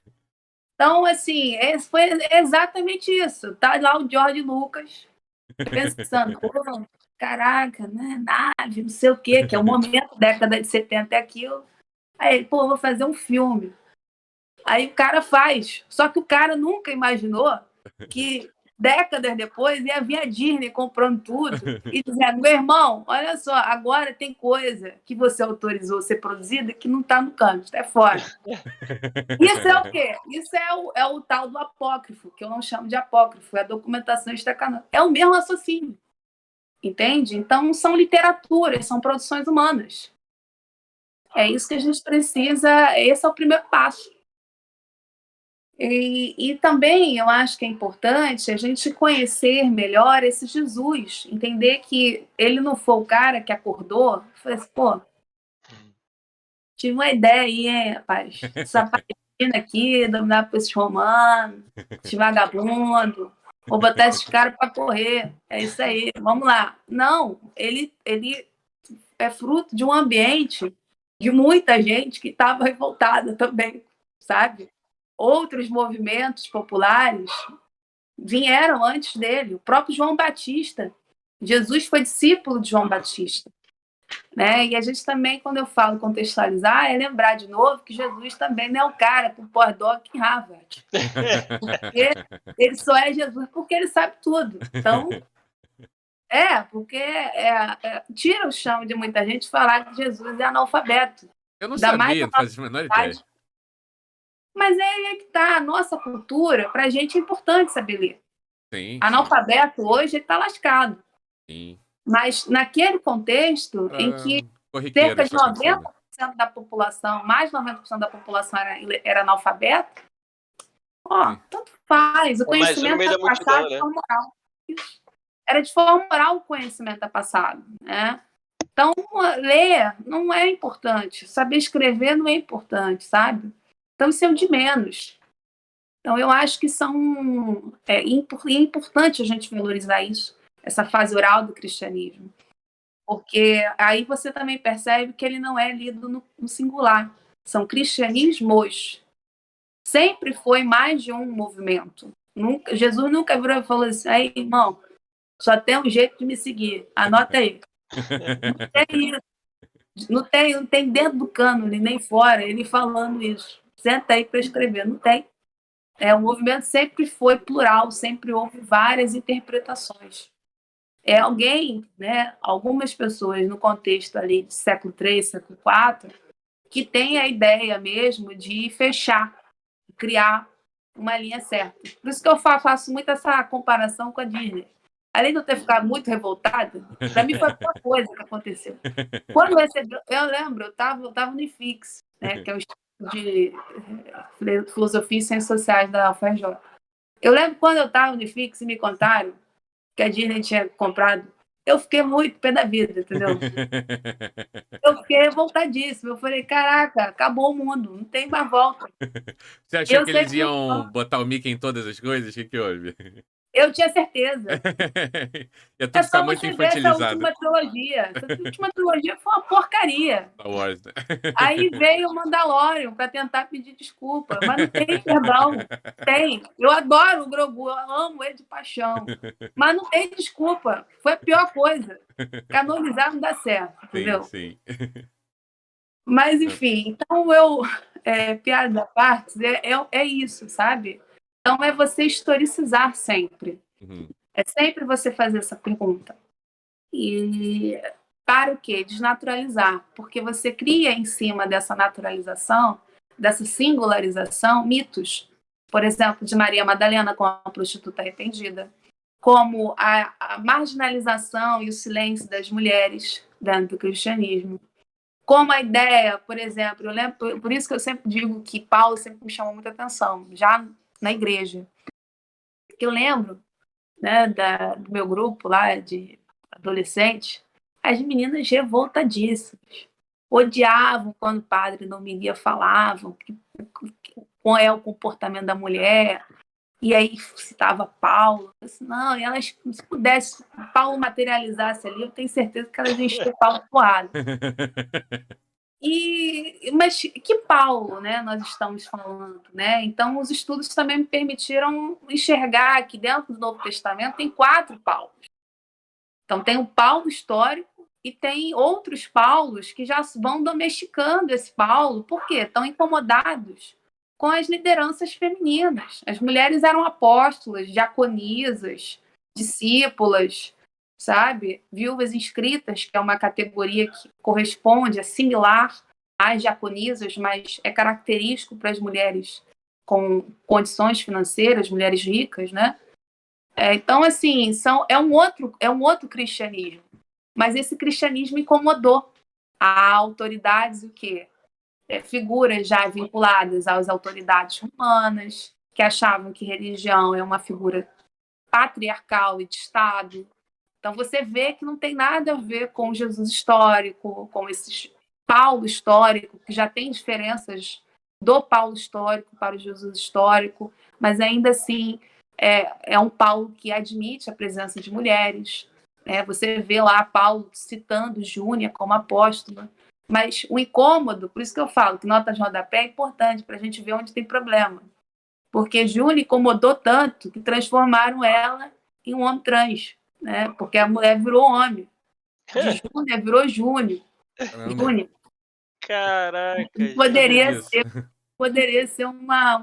Então, assim, foi exatamente isso. Tá lá o George Lucas pensando, caraca, né? Nave, não sei o quê, que é o momento, década de 70 é aquilo. Aí ele, vou fazer um filme. Aí o cara faz. Só que o cara nunca imaginou que décadas depois ia vir a Disney comprando tudo e dizendo, meu irmão, olha só, agora tem coisa que você autorizou ser produzida que não está no canto, está fora. Isso é o quê? Isso é o tal do apócrifo, que eu não chamo de apócrifo, é a documentação extracanônica. É o mesmo raciocínio, entende? Então, são literaturas, são produções humanas. É isso que a gente precisa, esse é o primeiro passo. E também eu acho que é importante a gente conhecer melhor esse Jesus, entender que ele não foi o cara que acordou e falou assim, tive uma ideia aí, hein, rapaz, essa Palestina aqui, dominada por esses romanos, esse vagabundo, Vou botar esses caras para correr. É isso aí, vamos lá. Não, ele é fruto de um ambiente de muita gente que estava revoltada também, sabe? Outros movimentos populares vieram antes dele. O próprio João Batista. Jesus foi discípulo de João Batista. Né? E a gente também, quando eu falo contextualizar, é lembrar de novo que Jesus também não é o cara com pós-doc em Harvard. Porque ele só é Jesus porque ele sabe tudo. Então, porque tira o chão de muita gente falar que Jesus é analfabeto. Eu não sabia, não fazia a menor ideia. Mas é aí que está. A nossa cultura, para a gente, é importante saber ler. Sim, analfabeto hoje, ele está lascado. sim. Mas naquele contexto em que cerca de 90% da população, mais de 90% da população era analfabeto, tanto faz. O conhecimento era passado de forma oral. Era de forma oral o conhecimento é passado. Né? Então, ler não é importante. Saber escrever não é importante, sabe? Então, isso é o de menos. Então, eu acho que é importante a gente valorizar isso, essa fase oral do cristianismo. Porque aí você também percebe que ele não é lido no singular. São cristianismos. Sempre foi mais de um movimento. Jesus nunca virou e falou assim: aí, irmão, só tem um jeito de me seguir. Anota aí. Não tem isso. Não tem dentro do cânone, nem fora, ele falando isso. Senta aí para escrever. Não tem. O movimento sempre foi plural, sempre houve várias interpretações. Alguém, né, algumas pessoas no contexto ali de século III, século IV, que tem a ideia mesmo de fechar, criar uma linha certa. Por isso que eu faço muito essa comparação com a Disney. Além de eu ter ficado muito revoltada, para mim foi a pior coisa que aconteceu. Quando eu lembro, eu estava no IFIX, né, que é o Instituto de Filosofia e Ciências Sociais da UFRJ. Eu lembro quando eu estava no IFIX e me contaram que a Disney tinha comprado, eu fiquei muito pé da vida, entendeu? Eu fiquei revoltadíssima. Eu falei, caraca, acabou o mundo, não tem mais volta. Você achou que eles iam botar o Mickey em todas as coisas? O que houve? Eu tinha certeza. Ia tudo ficar muito infantilizado. Essa última trilogia. Essa última trilogia foi uma porcaria. Star Wars, né? Aí veio o Mandalorian para tentar pedir desculpa, mas não tem perdão. Tem. Eu adoro o Grogu, eu amo ele de paixão. Mas não tem desculpa. Foi a pior coisa. Canonizar não dá certo, entendeu? Sim. Mas, enfim, então piada à parte, é isso, sabe? Então é você historicizar sempre. Uhum. É sempre você fazer essa pergunta. E para o quê? Desnaturalizar. Porque você cria em cima dessa naturalização, dessa singularização, mitos. Por exemplo, de Maria Madalena como a prostituta arrependida. Como a marginalização e o silêncio das mulheres dentro do cristianismo. Como a ideia, por exemplo, eu lembro, por isso que eu sempre digo que Paulo sempre me chamou muita atenção, já na igreja. Eu lembro, né, do meu grupo lá de adolescentes, as meninas revoltadíssimas. Odiavam quando o padre não me falavam qual é o comportamento da mulher. E aí citava Paulo. Disse, não, e elas, se pudesse, Paulo materializasse ali, eu tenho certeza que elas enchiam o Paulo porrada. Mas que Paulo, né, nós estamos falando, né? Então, os estudos também me permitiram enxergar que dentro do Novo Testamento tem 4 Paulos. Então, tem o Paulo histórico e tem outros Paulos que já vão domesticando esse Paulo. Por quê? Estão incomodados com as lideranças femininas. As mulheres eram apóstolas, diaconisas, discípulas, sabe? Viúvas inscritas, que é uma categoria que corresponde, é similar às diaconisas, mas é característico para as mulheres com condições financeiras, mulheres ricas, né? Então, assim, é um outro cristianismo. Mas esse cristianismo incomodou a autoridades, o quê? Figuras já vinculadas às autoridades romanas, que achavam que religião é uma figura patriarcal e de Estado. Então, você vê que não tem nada a ver com Jesus histórico, com esse Paulo histórico, que já tem diferenças do Paulo histórico para o Jesus histórico, mas ainda assim é um Paulo que admite a presença de mulheres. Você vê lá Paulo citando Júnia como apóstola. Mas o incômodo, por isso que eu falo que nota de rodapé é importante para a gente ver onde tem problema. Porque Júnia incomodou tanto que transformaram ela em um homem trans, né? Porque a mulher virou homem. De Júnia virou Júnior. Caramba, Júnior. Caraca, não sabia Poderia disso. ser, poderia ser uma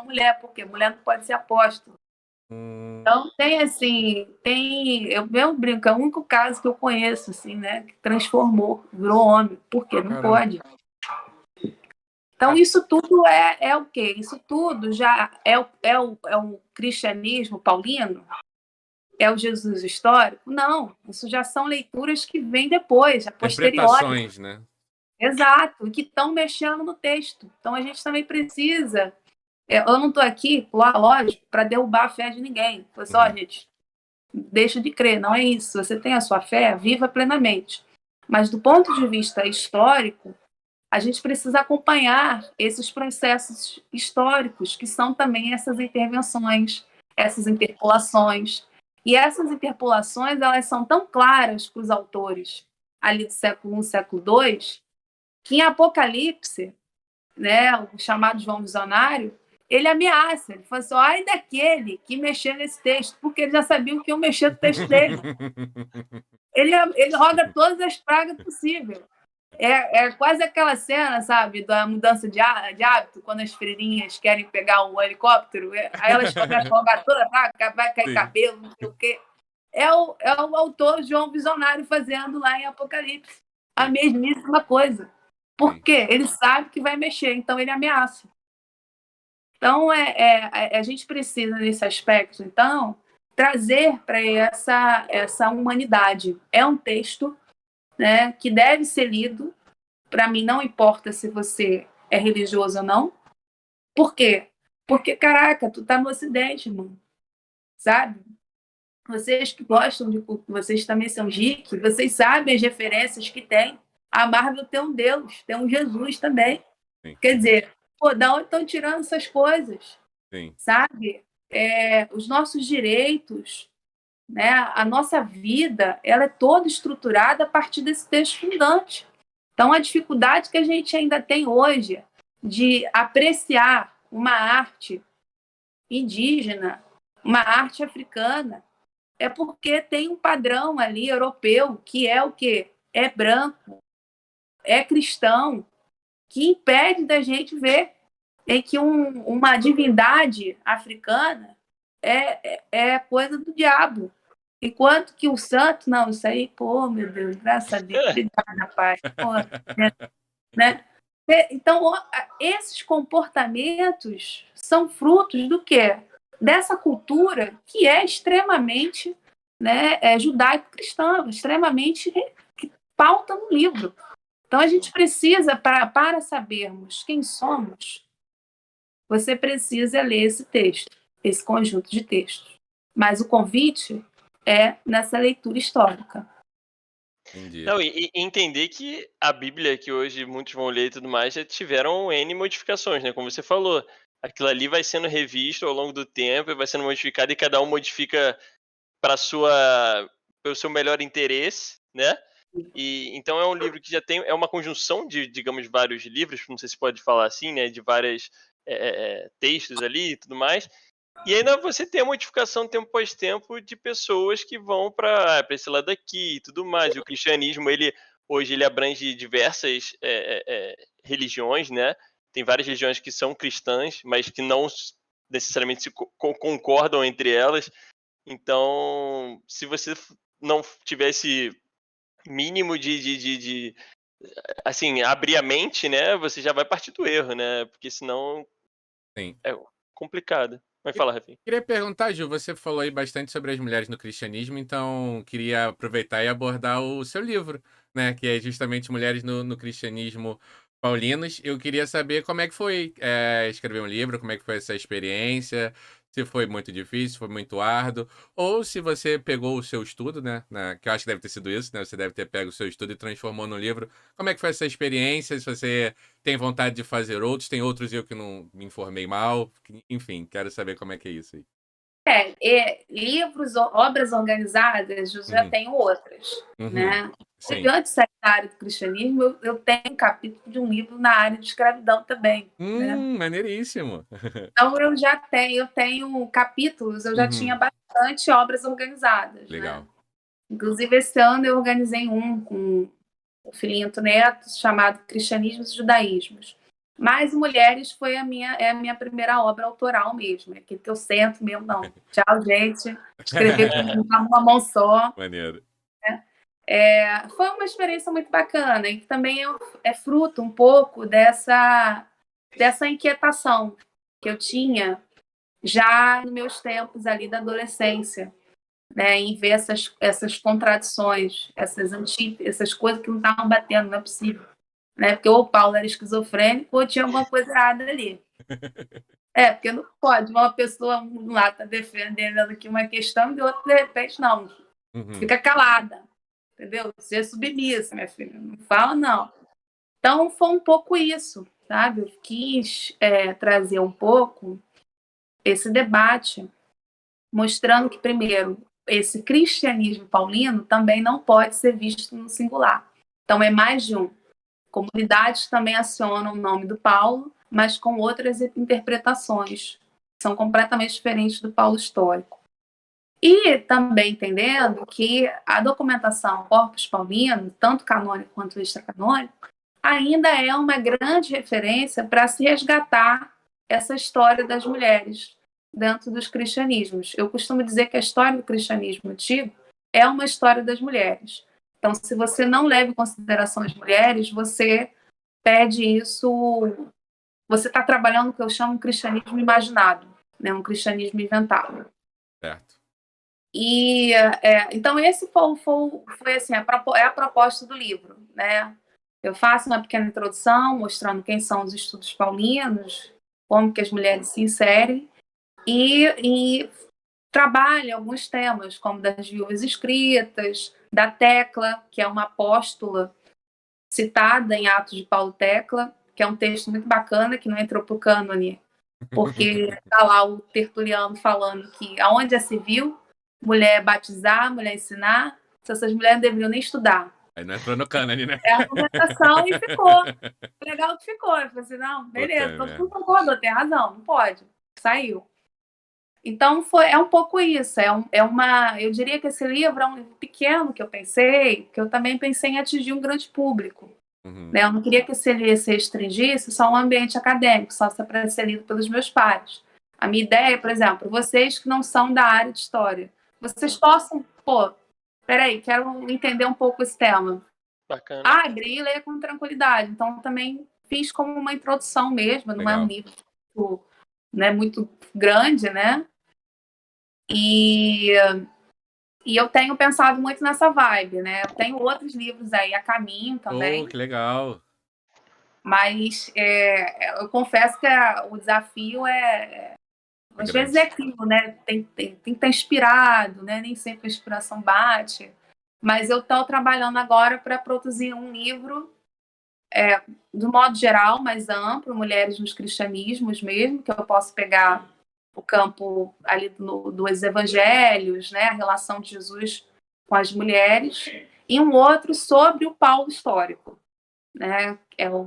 mulher, porque mulher não pode ser apóstolo. Então tem assim, eu brinco, é o único caso que eu conheço assim, né, que transformou, virou homem, porque não Caramba. pode. Então isso tudo é o quê? Isso tudo já é o cristianismo paulino? É o Jesus histórico? Não, isso já são leituras que vêm depois, a posteriori. Interpretações, né? Exato, e que estão mexendo no texto. Então a gente também precisa. Eu não estou aqui, lógico, para derrubar a fé de ninguém. Foi só, gente, deixa de crer, não é isso. Você tem a sua fé, viva plenamente. Mas do ponto de vista histórico, a gente precisa acompanhar esses processos históricos, que são também essas intervenções, essas interpolações. E essas interpolações, elas são tão claras para os autores ali do século I, século II, que em Apocalipse, né, o chamado João Visionário, ele ameaça, ele fala assim, ai daquele que mexer nesse texto, porque ele já sabia o que iam mexer no texto dele. Ele roga todas as pragas possíveis. É quase aquela cena, sabe, da mudança de hábito, quando as freirinhas querem pegar um helicóptero, aí elas começam a rogar toda a praga, vai cair cabelo, não sei o quê. É o autor João Visionário fazendo lá em Apocalipse. A mesmíssima coisa. Por quê? Ele sabe que vai mexer, então ele ameaça. Então, a gente precisa, nesse aspecto, então, trazer para essa humanidade. É um texto, né, que deve ser lido. Para mim, não importa se você é religioso ou não. Por quê? Porque, caraca, tu tá no Ocidente, mano. Sabe? Vocês que gostam de culto, vocês também são geeks, vocês sabem as referências que tem. A Marvel tem um Deus, tem um Jesus também. Sim. Quer dizer, da onde estão tirando essas coisas? Sim. Sabe? Os nossos direitos, né? A nossa vida, ela é toda estruturada a partir desse texto fundante. Então, a dificuldade que a gente ainda tem hoje de apreciar uma arte indígena, uma arte africana, é porque tem um padrão ali europeu que é o quê? É branco, é cristão, que impede da gente ver em que uma divindade africana é coisa do diabo. Enquanto que o santo, não, isso aí, pô, meu Deus, graças a Deus, obrigada, Pai. Pô, né? Então, esses comportamentos são frutos do quê? Dessa cultura que é extremamente, né, judaico-cristã, extremamente que pauta no livro. Então, a gente precisa, para sabermos quem somos, você precisa ler esse texto, esse conjunto de textos. Mas o convite é nessa leitura histórica. Entendi. Não, e entender que a Bíblia, que hoje muitos vão ler e tudo mais, já tiveram N modificações, né? Como você falou, aquilo ali vai sendo revisto ao longo do tempo, e vai sendo modificado, e cada um modifica para o seu melhor interesse, né? E então é um livro que já tem, é uma conjunção de, digamos, vários livros, não sei se pode falar assim, né? De vários textos ali e tudo mais. E ainda você tem a modificação tempo após tempo de pessoas que vão para esse lado aqui e tudo mais. E o cristianismo, hoje ele abrange diversas religiões, né? Tem várias religiões que são cristãs, mas que não necessariamente concordam entre elas. Então, se você não tiver esse mínimo de assim, abrir a mente, né? Você já vai partir do erro, né? Porque senão Sim. é complicado. Vai falar, Rafinha. Queria perguntar, Ju, você falou aí bastante sobre as mulheres no cristianismo, então queria aproveitar e abordar o seu livro, né? Que é justamente Mulheres no Cristianismo Paulinos. Eu queria saber como é que foi escrever um livro, como é que foi essa experiência, se foi muito difícil, se foi muito árduo, ou se você pegou o seu estudo, né? Que eu acho que deve ter sido isso, né? Você deve ter pego o seu estudo e transformou no livro. Como é que foi essa experiência? Se você tem vontade de fazer outros, tem outros eu que não me informei mal. Enfim, quero saber como é que é isso aí. Livros, obras organizadas, eu já tenho outras, né? Antes de sair da área do cristianismo, eu tenho um capítulo de um livro na área de escravidão também, né? Maneiríssimo. Então eu tenho capítulos, eu já tinha bastante obras organizadas, Legal. né? Inclusive, esse ano eu organizei um com o Filinto Neto, chamado Cristianismos e Judaísmos. Mas Mulheres foi a minha primeira obra autoral mesmo. É aquilo que eu sento mesmo, não. Tchau, gente. Escrever com uma mão só. Maneiro. Foi uma experiência muito bacana e que também é fruto um pouco dessa inquietação que eu tinha já nos meus tempos ali da adolescência, né, em ver essas contradições, essas coisas que não estavam batendo, não é possível. Né? Porque ou o Paulo era esquizofrênico ou tinha alguma coisa errada ali. Porque não pode uma pessoa lá tá defendendo aqui uma questão e de outra, de repente, não. Fica calada, entendeu? Ser submissa, minha filha. Não fala, não. Então, foi um pouco isso, sabe? Eu quis trazer um pouco esse debate, mostrando que, primeiro, esse cristianismo paulino também não pode ser visto no singular. Então, é mais de um. Comunidades também acionam o nome do Paulo, mas com outras interpretações. São completamente diferentes do Paulo histórico. E também entendendo que a documentação Corpus Paulino, tanto canônico quanto extracanônico, ainda é uma grande referência para se resgatar essa história das mulheres dentro dos cristianismos. Eu costumo dizer que a história do cristianismo antigo é uma história das mulheres. Então, se você não leva em consideração as mulheres, você perde isso. Você está trabalhando o que eu chamo de cristianismo imaginado, né? Um cristianismo inventado. Certo. E então esse foi assim, a proposta do livro, né? Eu faço uma pequena introdução mostrando quem são os estudos paulinos, como que as mulheres se inserem e trabalha alguns temas, como das viúvas escritas, da Tecla, que é uma apóstola citada em Atos de Paulo Tecla, que é um texto muito bacana, que não entrou para o cânone, porque está lá o Tertuliano falando que aonde já se viu, mulher batizar, mulher ensinar, essas mulheres não deveriam nem estudar. Aí não entrou no cânone, né? É a argumentação e ficou. Legal que ficou. Eu falei assim, não, beleza, todo mundo concordou, tem razão, não pode. Saiu. Então, é um pouco isso. Eu diria que esse livro é um livro pequeno que eu pensei, que eu também pensei em atingir um grande público. Né? Eu não queria que esse livro se restringisse só a um ambiente acadêmico, só para ser lido pelos meus pares. A minha ideia, por exemplo, vocês que não são da área de história, vocês possam, peraí, quero entender um pouco esse tema. Bacana. Abre e lê com tranquilidade. Então, também fiz como uma introdução mesmo, não é um livro muito grande, né? E eu tenho pensado muito nessa vibe, né? Eu tenho outros livros aí a caminho também. Que legal. Mas eu confesso que o desafio às vezes é aquilo, né? Tem que estar inspirado, né? Nem sempre a inspiração bate. Mas eu estou trabalhando agora para produzir um livro do modo geral, mais amplo, mulheres nos cristianismos mesmo, que eu posso pegar o campo ali dos evangelhos, né, a relação de Jesus com as mulheres, e um outro sobre o Paulo histórico, né?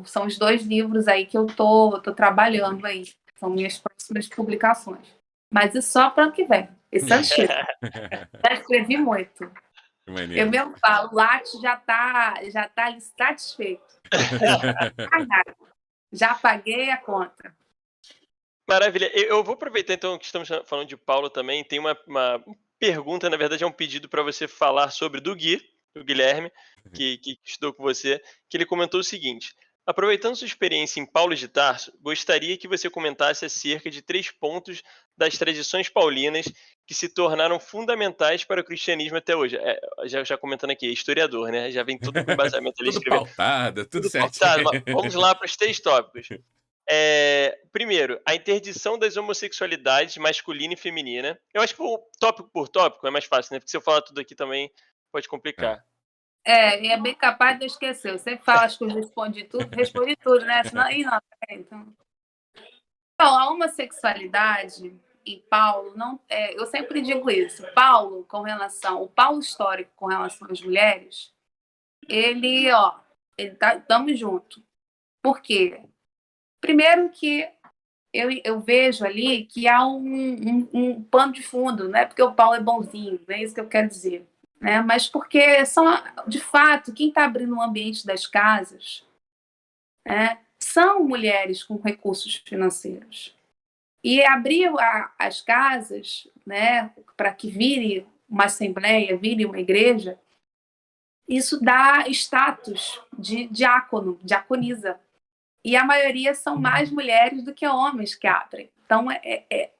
São os dois livros aí que eu tô trabalhando aí, são minhas próximas publicações. Mas isso só para o ano que vem. Esse ano chega. Já escrevi muito. Eu mesmo falo, o Lattes já tá satisfeito. Já paguei a conta. Maravilha. Eu vou aproveitar, então, que estamos falando de Paulo também. Tem uma pergunta, na verdade, é um pedido para você falar sobre do Guilherme, que estudou com você, que ele comentou o seguinte: aproveitando sua experiência em Paulo de Tarso, gostaria que você comentasse acerca de 3 pontos das tradições paulinas que se tornaram fundamentais para o cristianismo até hoje. Já comentando aqui, é historiador, né? Já vem tudo com embasamento ali. Tudo pautado, tudo certo. Vamos lá para os 3 tópicos. Primeiro, a interdição das homossexualidades masculina e feminina. Eu acho que tópico por tópico é mais fácil, né? Porque se eu falar tudo aqui também pode complicar. É bem capaz de eu esquecer. Eu sempre falo as coisas, respondi tudo, né? Senão, então, a homossexualidade em Paulo, não, eu sempre digo isso, Paulo, o Paulo histórico com relação às mulheres, ele estamos juntos. Por quê? Primeiro que eu vejo ali que há um pano de fundo, não é porque o Paulo é bonzinho, não é isso que eu quero dizer, né? Mas porque são, de fato, quem está abrindo o ambiente das casas, né, são mulheres com recursos financeiros. E abrir as casas, né, para que vire uma assembleia, vire uma igreja, isso dá status de diácono, diaconisa. E a maioria são mais mulheres do que homens que abrem. Então,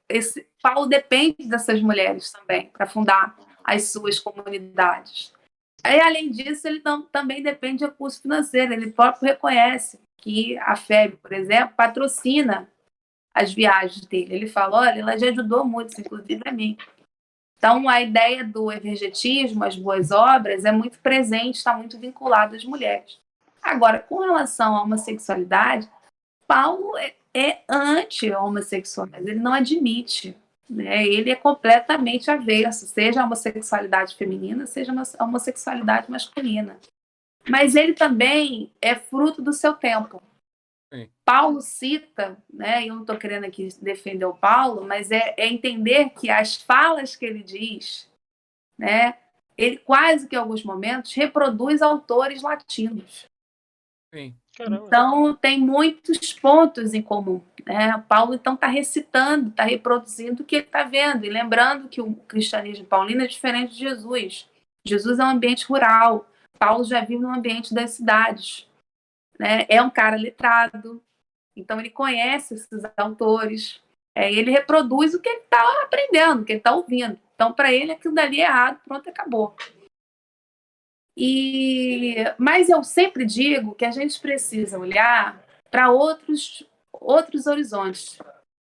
esse Paulo depende dessas mulheres também para fundar as suas comunidades. Aí, além disso, ele também depende de recurso financeiro. Ele próprio reconhece que a FEB, por exemplo, patrocina as viagens dele. Ele fala, olha, ela já ajudou muito, inclusive a mim. Então, a ideia do evergetismo, as boas obras, é muito presente, está muito vinculada às mulheres. Agora, com relação à homossexualidade, Paulo é anti-homossexual, ele não admite. Né? Ele é completamente avesso, seja a homossexualidade feminina, seja a homossexualidade masculina. Mas ele também é fruto do seu tempo. Sim. Paulo cita, né, eu não estou querendo aqui defender o Paulo, mas é entender que as falas que ele diz, né, ele quase que em alguns momentos reproduz autores latinos. Sim. Então, tem muitos pontos em comum. Né? Paulo, então, está recitando, está reproduzindo o que ele está vendo. E lembrando que o cristianismo paulino é diferente de Jesus. Jesus é um ambiente rural. Paulo já vive no ambiente das cidades. Né? É um cara letrado. Então, ele conhece esses autores. Ele reproduz o que ele está aprendendo, o que ele está ouvindo. Então, para ele, aquilo dali é errado. Pronto, acabou. Mas eu sempre digo que a gente precisa olhar para outros horizontes,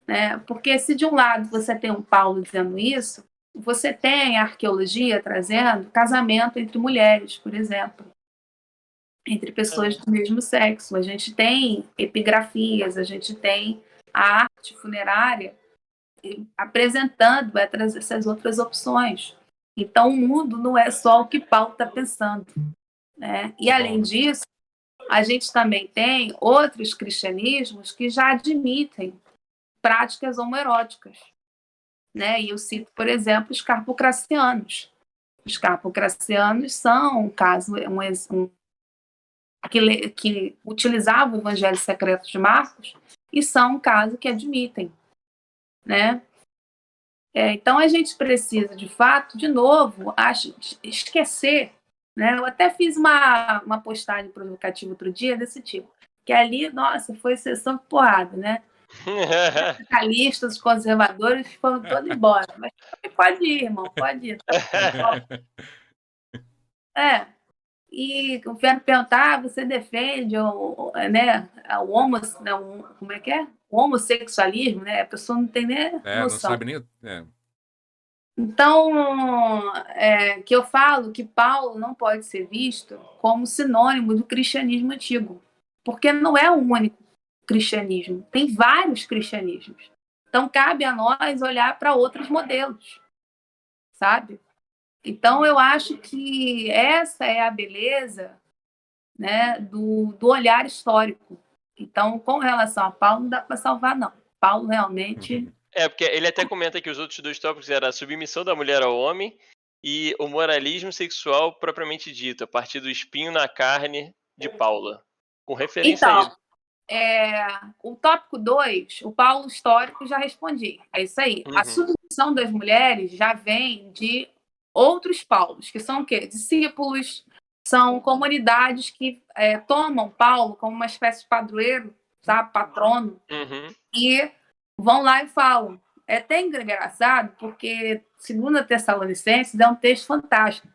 né? Porque se de um lado você tem um Paulo dizendo isso, você tem a arqueologia trazendo casamento entre mulheres, por exemplo, entre pessoas do mesmo sexo. A gente tem epigrafias, a gente tem a arte funerária apresentando essas outras opções. Então, o mundo não é só o que Paulo está pensando. Né? E, além disso, a gente também tem outros cristianismos que já admitem práticas homoeróticas. Né? E eu cito, por exemplo, os carpocracianos. Os carpocracianos são um caso que utilizavam o Evangelho Secreto de Marcos e são um caso que admitem. Né? Então, a gente precisa, de fato, de novo, esquecer. Né? Eu até fiz uma postagem provocativa outro dia desse tipo, que ali, nossa, foi sessão de porrada, né? Os capitalistas, os conservadores foram todos embora. Mas pode ir, irmão, pode ir. E o Fernando perguntar, você defende né, como é que é? O homossexualismo, né? A pessoa não tem nem noção. Não sabe nem... Então, que eu falo que Paulo não pode ser visto como sinônimo do cristianismo antigo, porque não é o único cristianismo, tem vários cristianismos. Então, cabe a nós olhar para outros modelos, sabe? Então, eu acho que essa é a beleza, né, do olhar histórico. Então, com relação a Paulo, não dá para salvar, não. Paulo realmente... Porque ele até comenta que os outros dois tópicos eram a submissão da mulher ao homem e o moralismo sexual propriamente dito, a partir do espinho na carne de Paula. Com referência a ele. O tópico 2, o Paulo histórico, já respondi. É isso aí. A submissão das mulheres já vem de outros Paulos, que são o quê? Discípulos, são comunidades que tomam Paulo como uma espécie de padroeiro, sabe? Patrono, e vão lá e falam. É até engraçado, porque 2 Tessalonicenses é um texto fantástico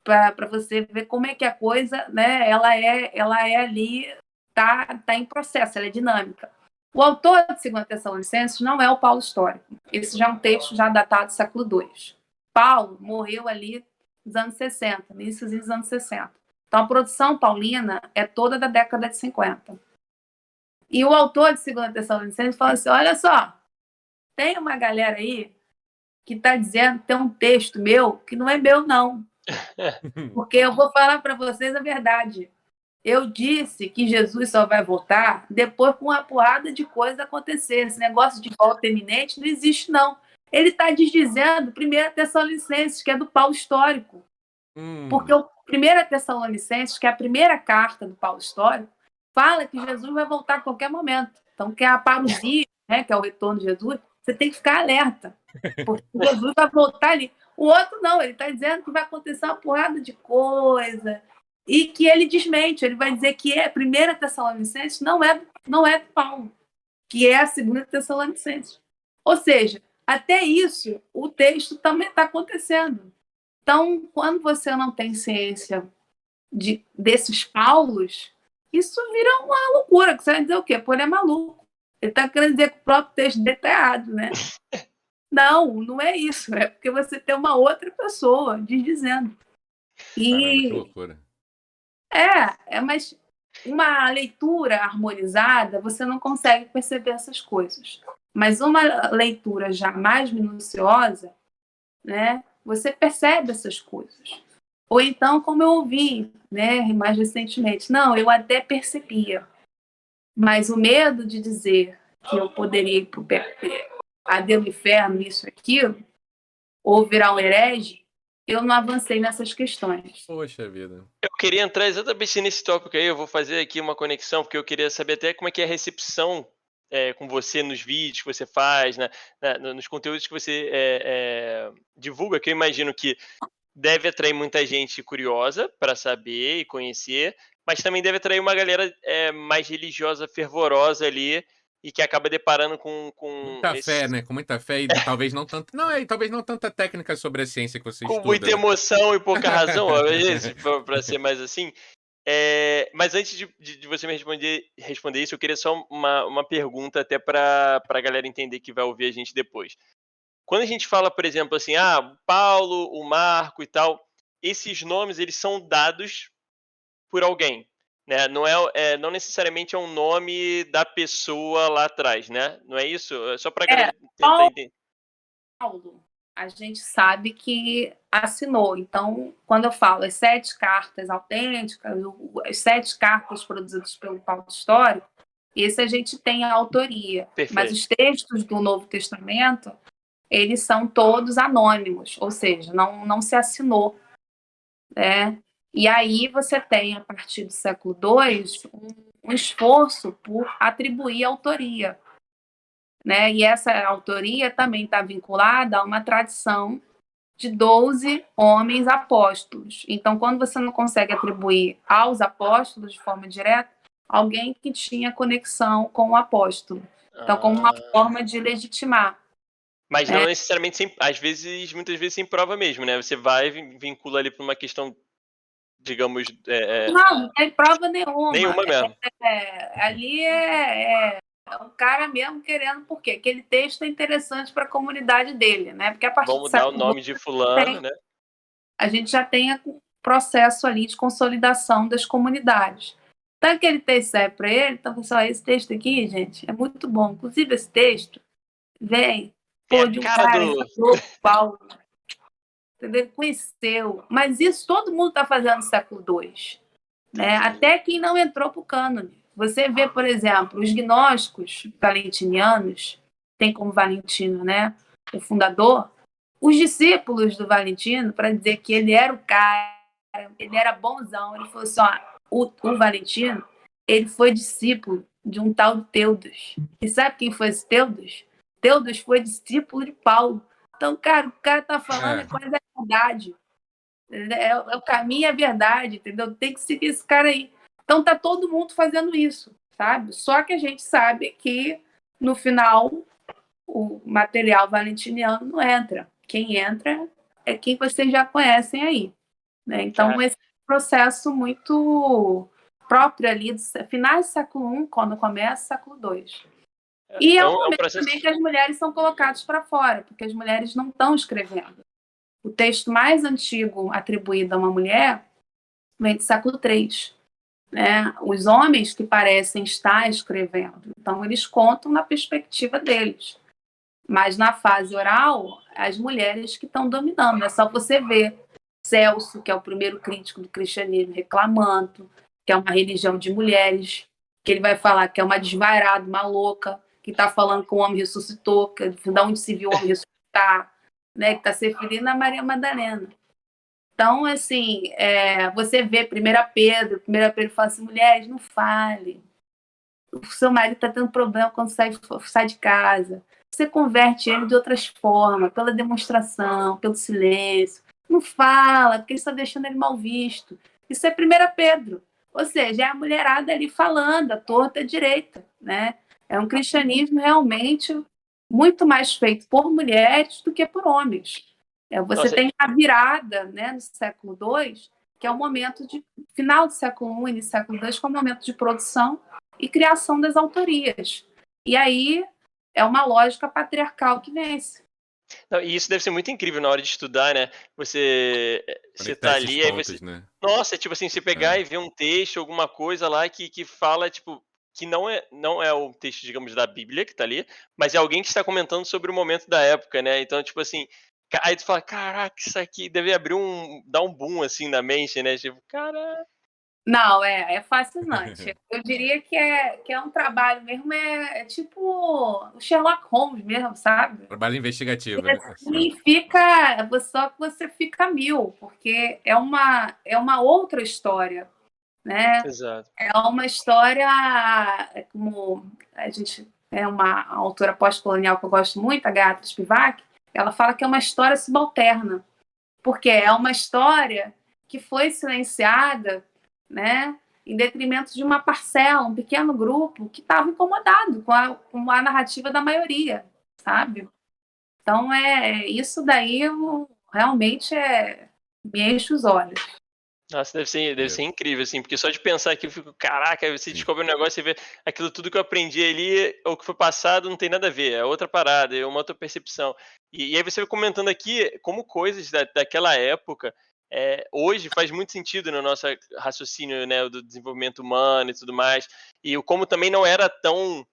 para você ver como é que a coisa, né, ela é ali, tá em processo, ela é dinâmica. O autor de 2 Tessalonicenses não é o Paulo histórico. Esse já é um texto já datado do século II. Paulo morreu ali nos anos 60, início dos anos 60. Então, a produção paulina é toda da década de 50. E o autor de 2 Tessalonicenses fala assim, olha só, tem uma galera aí que está dizendo que tem um texto meu que não é meu, não. Porque eu vou falar para vocês a verdade. Eu disse que Jesus só vai voltar depois com uma porrada de coisa acontecer. Esse negócio de volta iminente não existe, não. Ele está desdizendo 1 Tessalonicenses, que é do Paulo histórico. Porque o 1 Tessalonicenses, que é a primeira carta do Paulo histórico, fala que Jesus vai voltar a qualquer momento. Então, que é a parousia, né, que é o retorno de Jesus, você tem que ficar alerta. Porque Jesus vai voltar ali. O outro não, ele está dizendo que vai acontecer uma porrada de coisa e que ele desmente. Ele vai dizer que a 1 Tessalonicenses não é de Paulo, que é a 2 Tessalonicenses. Ou seja, até isso, o texto também está acontecendo. Então, quando você não tem ciência desses Paulos, isso vira uma loucura. Que você vai dizer o quê? Pô, ele é maluco. Ele está querendo dizer que o próprio texto dele está errado, né? Não é isso. É porque você tem uma outra pessoa dizendo. Caramba, que loucura. Mas uma leitura harmonizada, você não consegue perceber essas coisas. Mas uma leitura já mais minuciosa, né, você percebe essas coisas. Ou então, como eu ouvi, né, mais recentemente, não, eu até percebia, mas o medo de dizer que eu poderia ir a Deus do inferno, isso, aquilo, ou virar um herege, eu não avancei nessas questões. Poxa vida. Eu queria entrar exatamente nesse tópico aí, eu vou fazer aqui uma conexão, porque eu queria saber até como é que é a recepção com você nos vídeos que você faz, né, nos conteúdos que você divulga, que eu imagino que deve atrair muita gente curiosa para saber e conhecer, mas também deve atrair uma galera mais religiosa, fervorosa ali, e que acaba deparando com muita fé, né? Com muita fé e talvez não tanto. Não, talvez não tanta técnica sobre a ciência que você com estuda. muita né? emoção e pouca razão, às vezes, para ser mais assim. Mas antes de você me responder isso, eu queria só uma pergunta até para a galera entender que vai ouvir a gente depois. Quando a gente fala, por exemplo, assim, o Paulo, o Marco e tal, esses nomes eles são dados por alguém, né? Não necessariamente é um nome da pessoa lá atrás, né? Não é isso? Só para a galera tentar entender. Paulo, a gente sabe que assinou. Então, quando eu falo as 7 cartas autênticas, as 7 cartas produzidas pelo Paulo histórico, esse a gente tem a autoria. Perfeito. Mas os textos do Novo Testamento, eles são todos anônimos, ou seja, não se assinou, né? E aí você tem, a partir do século II, um esforço por atribuir autoria, né? E essa autoria também está vinculada a uma tradição de 12 homens apóstolos. Então, quando você não consegue atribuir aos apóstolos de forma direta, alguém que tinha conexão com o apóstolo. Então, como uma forma de legitimar. Mas não necessariamente, muitas vezes sem prova mesmo, né? Você vai e vincula ali para uma questão, digamos... Não tem prova nenhuma. Nenhuma mesmo. Ali é um cara mesmo querendo, por quê? Aquele texto é interessante para a comunidade dele, né? Porque a partir Vamos dar o nome de fulano, né? A gente já tem o processo ali de consolidação das comunidades. Então, aquele texto serve para ele, então, pessoal, esse texto aqui, gente, é muito bom. Inclusive, esse texto vem de um cara do Paulo, entendeu? Conheceu. Mas isso todo mundo está fazendo no século II. Né? Até quem não entrou para o cânone. Você vê, por exemplo, os gnósticos valentinianos, tem como Valentino, né, o fundador, os discípulos do Valentino, para dizer que ele era o cara, ele era bonzão, ele falou assim, o Valentino, ele foi discípulo de um tal de Teudas. E sabe quem foi esse Teudas? Teudas foi discípulo de Paulo. Então, cara, o cara está falando quase a verdade. É o caminho e a verdade, entendeu? Tem que seguir esse cara aí. Então tá todo mundo fazendo isso, sabe? Só que a gente sabe que no final o material valentiniano não entra. Quem entra é quem vocês já conhecem aí, né? Então esse processo muito próprio ali do finais do século I, quando começa o século II. E é um momento também que as mulheres são colocadas para fora, porque as mulheres não estão escrevendo. O texto mais antigo atribuído a uma mulher vem do século III. Né? Os homens que parecem estar escrevendo. Então, eles contam na perspectiva deles. Mas na fase oral, as mulheres que estão dominando. É só você ver Celso, que é o primeiro crítico do cristianismo, reclamando que é uma religião de mulheres, que ele vai falar que é uma desvairada, uma louca, que está falando que o homem ressuscitou, que de onde se viu o homem ressuscitar, né, que está se referindo a Maria Madalena. Então, assim, você vê 1 Pedro fala assim, mulheres, não fale. O seu marido está tendo problema quando sai de casa. Você converte ele de outras formas, pela demonstração, pelo silêncio. Não fala, porque ele está deixando ele mal visto. Isso é 1 Pedro. Ou seja, é a mulherada ali falando, a torta e a direita, né? É um cristianismo realmente muito mais feito por mulheres do que por homens. Você Nossa, tem a virada, né, no século II, que é o momento de final do século I, início do século II, que é o momento de produção e criação das autorias. E aí é uma lógica patriarcal que vence. não, e isso deve ser muito incrível na hora de estudar, né? Você Conectar tá esses ali, aí você. pontos, né? Nossa, tipo assim, você pegar É. e ver um texto, alguma coisa lá que fala, tipo, que não é o texto, digamos, da Bíblia que tá ali, mas é alguém que está comentando sobre o momento da época, né? Então, tipo assim, aí tu fala, caraca, isso aqui deve dar um boom assim na mente, né? Tipo, cara. Não, é fascinante. Eu diria que é um trabalho mesmo, é tipo o Sherlock Holmes mesmo, sabe? Trabalho investigativo, E né? assim só que você fica mil, porque é uma outra história, né? Exato. É uma história, como a gente é uma autora pós-colonial que eu gosto muito, a Gayatri Spivak, ela fala que é uma história subalterna, porque é uma história que foi silenciada, né, em detrimento de uma parcela, um pequeno grupo que estava incomodado com a narrativa da maioria, sabe? Então, isso daí realmente me enche os olhos. Nossa, deve ser incrível, assim, porque só de pensar aqui eu fico, caraca, aí você Sim. descobre um negócio e vê aquilo tudo que eu aprendi ali, ou que foi passado, não tem nada a ver, é outra parada, é uma outra percepção. E aí você vai comentando aqui como coisas daquela época, hoje faz muito sentido no nosso raciocínio, né, do desenvolvimento humano e tudo mais, e o como também não era tão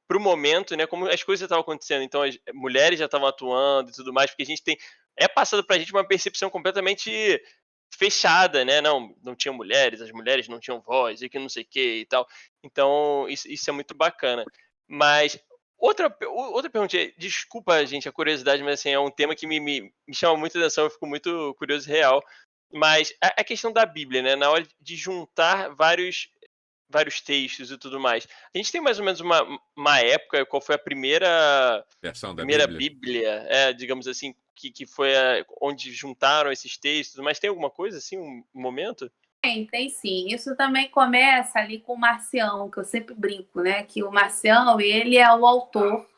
para o momento, né, como as coisas estavam acontecendo. Então, as mulheres já estavam atuando e tudo mais, porque a gente tem. É passado para a gente uma percepção completamente fechada, né? Não tinham mulheres, as mulheres não tinham voz, e que não sei o que e tal. Então, isso é muito bacana. Mas, outra pergunta, desculpa, gente, a curiosidade, mas assim, é um tema que me chama muita atenção, eu fico muito curioso e real. Mas a questão da Bíblia, né? Na hora de juntar vários textos e tudo mais. A gente tem mais ou menos uma época, qual foi a Versão da primeira Bíblia? Bíblia, digamos assim, que foi onde juntaram esses textos, mas tem alguma coisa assim, um momento? Tem sim. Isso também começa ali com o Marcião, que eu sempre brinco, né? Que o Marcião, ele é o autor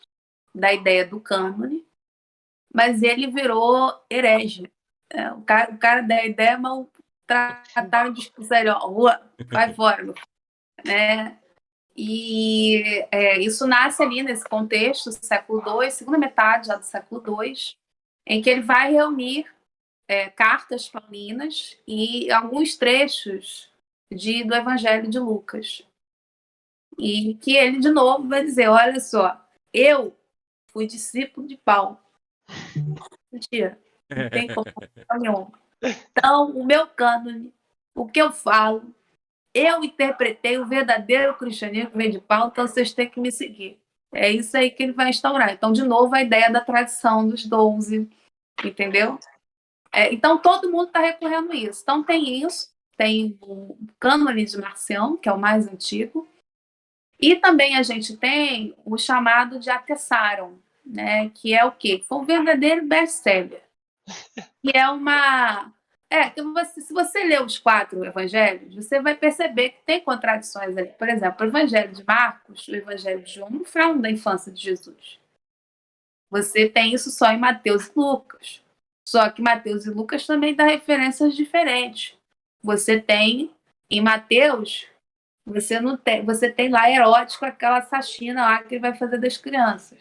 da ideia do cânone, mas ele virou herege. O cara da ideia, mas trataram de expulsar ele, ó, rua, vai fora, né? E isso nasce ali nesse contexto, século II, segunda metade já do século II, em que ele vai reunir cartas paulinas e alguns trechos do Evangelho de Lucas. E que ele, de novo, vai dizer, olha só, eu fui discípulo de Paulo. Mentira, não tem como nenhum. Então, o meu cânone, o que eu falo, eu interpretei o verdadeiro cristianismo que vem de Paulo, então vocês têm que me seguir. É isso aí que ele vai instaurar. Então, de novo, a ideia da tradição dos 12, entendeu? Então, todo mundo está recorrendo a isso. Então, tem isso, tem o cânone de Marcião, que é o mais antigo, e também a gente tem o chamado de Atessaron, né? Que é o quê? Foi um verdadeiro best-seller. Que é uma. Se você ler os 4 evangelhos, você vai perceber que tem contradições ali. Por exemplo, o evangelho de Marcos, o evangelho de João não falam da infância de Jesus. Você tem isso só em Mateus e Lucas. Só que Mateus e Lucas também dão referências diferentes. Você tem em Mateus, você tem lá erótico, aquela faxina lá que ele vai fazer das crianças.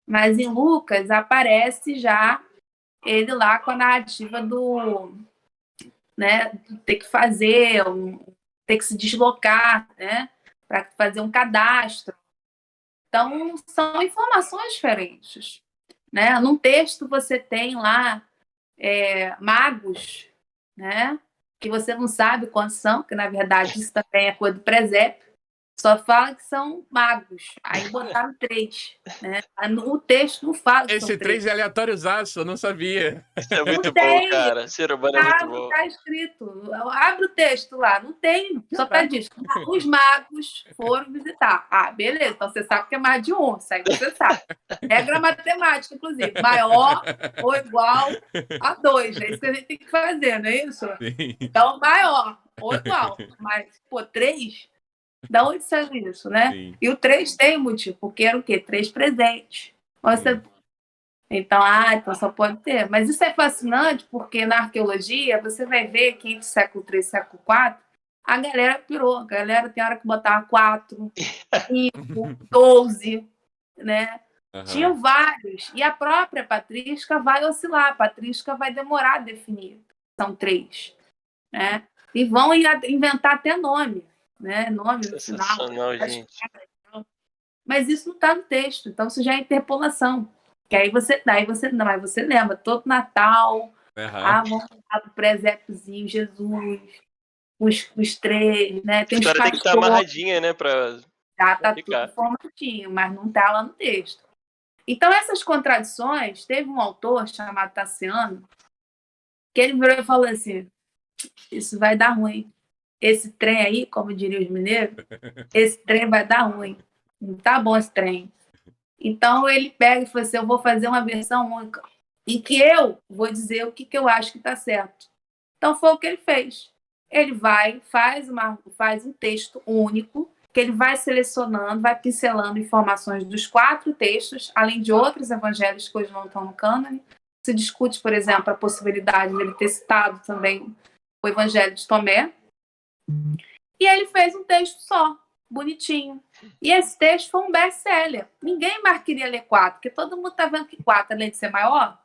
Mas em Lucas aparece já ele lá com a narrativa do, né, ter que ter que se deslocar, né, para fazer um cadastro. Então, são informações diferentes, né? Num texto você tem lá magos, né? Que você não sabe quantos são, que na verdade isso também é coisa do presépio. Só fala que são magos. Aí botaram 3, né? O texto não fala que são Esse 3. 3 é aleatóriozaço, eu não sabia. Isso é Não muito bom, tem, cara. Ser humano é muito bom. tá escrito. Abre o texto lá, não tem. Só tá disso. Os magos foram visitar. Ah, beleza. Então você sabe que é mais de um. Isso aí você sabe. Regra matemática, inclusive. Maior ou igual a 2. É isso que a gente tem que fazer, não é isso? Sim. Então, maior ou igual. Mas, 3? Da onde saiu isso, né? Sim. E o 3 tem motivo, porque era o quê? 3 presentes. Você... Então, então só pode ter. Mas isso é fascinante, porque na arqueologia, você vai ver que entre século III e século IV, a galera pirou. A galera tem hora que botava 4, 5, 12, né? Tinham vários. E a própria patrística vai oscilar. A patrística vai demorar a definir. São 3, né? E vão inventar até nome, né? Nome no final. Sensacional, gente. Mas isso não está no texto. Então, isso já é interpolação. Que aí você lembra, todo Natal, vamos lá pro presépiozinho, Jesus, os 3, né? Tem A os história tem que estar pastores, amarradinha, né? Pra já tá tudo ficar. formatinho, mas não tá lá no texto. Então, essas contradições, teve um autor chamado Tassiano, que ele virou e falou assim, isso vai dar ruim. Esse trem aí, como diriam os mineiros, esse trem vai dar ruim. Não tá bom esse trem. Então ele pega e fala assim, eu vou fazer uma versão única, em que eu vou dizer o que eu acho que está certo. Então foi o que ele fez. Ele faz um texto único, que ele vai selecionando, vai pincelando informações dos 4 textos, além de outros evangelhos que hoje não estão no cânone. Se discute, por exemplo, a possibilidade de ele ter citado também o evangelho de Tomé. E ele fez um texto só, bonitinho. E esse texto foi um best-seller. Ninguém mais queria ler 4, porque todo mundo está vendo que 4, além de ser maior,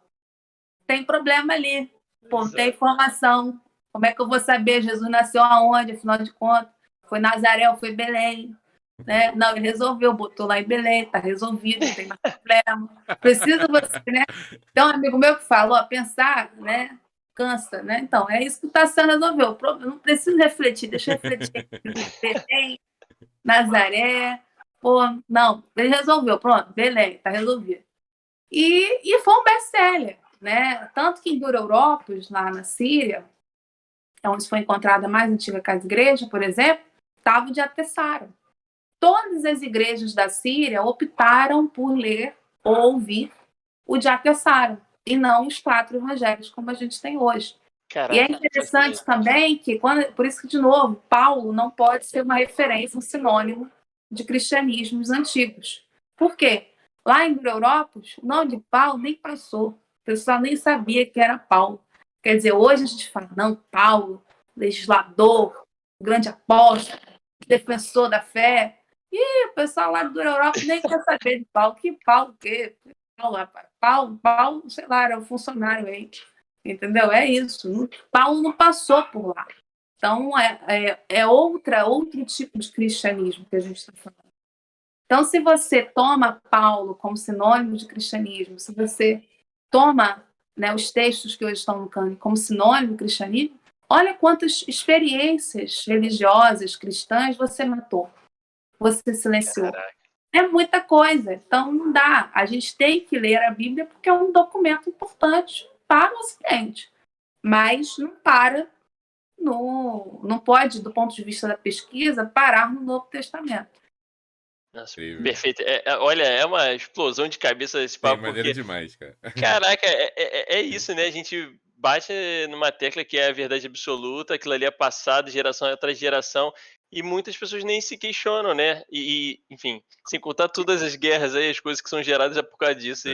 tem problema ali. Pô, não tem informação. Como é que eu vou saber Jesus nasceu aonde, afinal de contas? Foi Nazaré ou foi Belém? Né? Não, ele resolveu, botou lá em Belém, está resolvido, não tem mais problema. Precisa você, né? Então, um amigo meu que falou, pensar, né? Cansa, né? Então, é isso que o Tassiano resolveu. Não preciso refletir, deixa eu refletir. Belém, Nazaré, pô, não, ele resolveu, pronto, Belém, tá resolvido. E foi um best-seller, né? Tanto que em Dura-Europos, lá na Síria, onde foi encontrada a mais antiga casa-igreja, por exemplo, estava o de Atessaro. Todas as igrejas da Síria optaram por ler ou ouvir o de Atessaro, e não os 4 evangelhos como a gente tem hoje. Caraca, e é interessante também que, por isso que, de novo, Paulo não pode ser uma referência, um sinônimo de cristianismos antigos. Por quê? Lá em Dura-Europos, o nome de Paulo nem passou. O pessoal nem sabia que era Paulo. Quer dizer, hoje a gente fala, não, Paulo, legislador, grande apóstolo, defensor da fé. E o pessoal lá de Dura-Europos nem quer saber de Paulo. Que Paulo o quê? Paulo, sei lá, era um funcionário aí. Entendeu? É isso. Paulo não passou por lá. Então, é outro tipo de cristianismo que a gente está falando. Então, se você toma Paulo como sinônimo de cristianismo, se você toma, né, os textos que hoje estão no cânone como sinônimo de cristianismo, olha quantas experiências religiosas, cristãs você matou, você silenciou. Caraca. É muita coisa. Então, não dá. A gente tem que ler a Bíblia porque é um documento importante para o Ocidente. Mas não pode, do ponto de vista da pesquisa, parar no Novo Testamento. Nossa, perfeito. Olha, é uma explosão de cabeça esse papo. Maneiro demais, cara. Caraca, é isso, né? A gente bate numa tecla que é a verdade absoluta, aquilo ali é passado geração atrás de geração, e muitas pessoas nem se questionam, né? Enfim, sem contar todas as guerras aí, as coisas que são geradas por causa disso,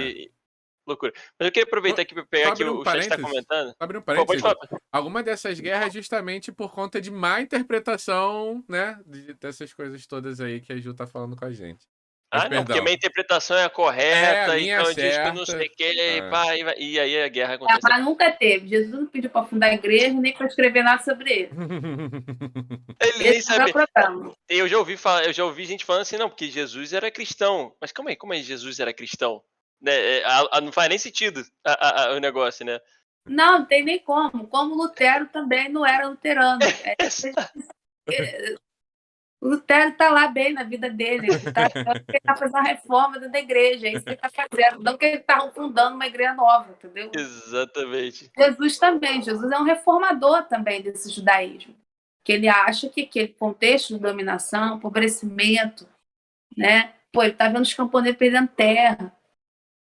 loucura. Mas eu queria aproveitar aqui para pegar aqui o chat está comentando. Abre um parênteses. Alguma dessas guerras justamente por conta de má interpretação, né? Dessas coisas todas aí que a Ju tá falando com a gente. Mas Não, porque a minha perdão. interpretação é a É, a correta, minha então diz que não sei certa. o quê, e aí a guerra É, acontece. mas nunca teve. Jesus não pediu para fundar a igreja nem para escrever nada sobre ele. Ele nem Esse não é sabe. o problema. Eu já ouvi gente falando assim, não, porque Jesus era cristão. Mas calma aí, como é que Jesus era cristão? Né, não faz nem sentido o negócio, né? Não, não tem nem como. Como Lutero também não era luterano. O Lutero está lá bem na vida dele. Ele está fazendo uma reforma dentro da igreja. É isso que ele está fazendo. Não que ele está fundando uma igreja nova, entendeu? Exatamente. Jesus também. Jesus é um reformador também desse judaísmo. Que ele acha que aquele contexto de dominação, empobrecimento, né? Pô, ele está vendo os camponeses perdendo terra,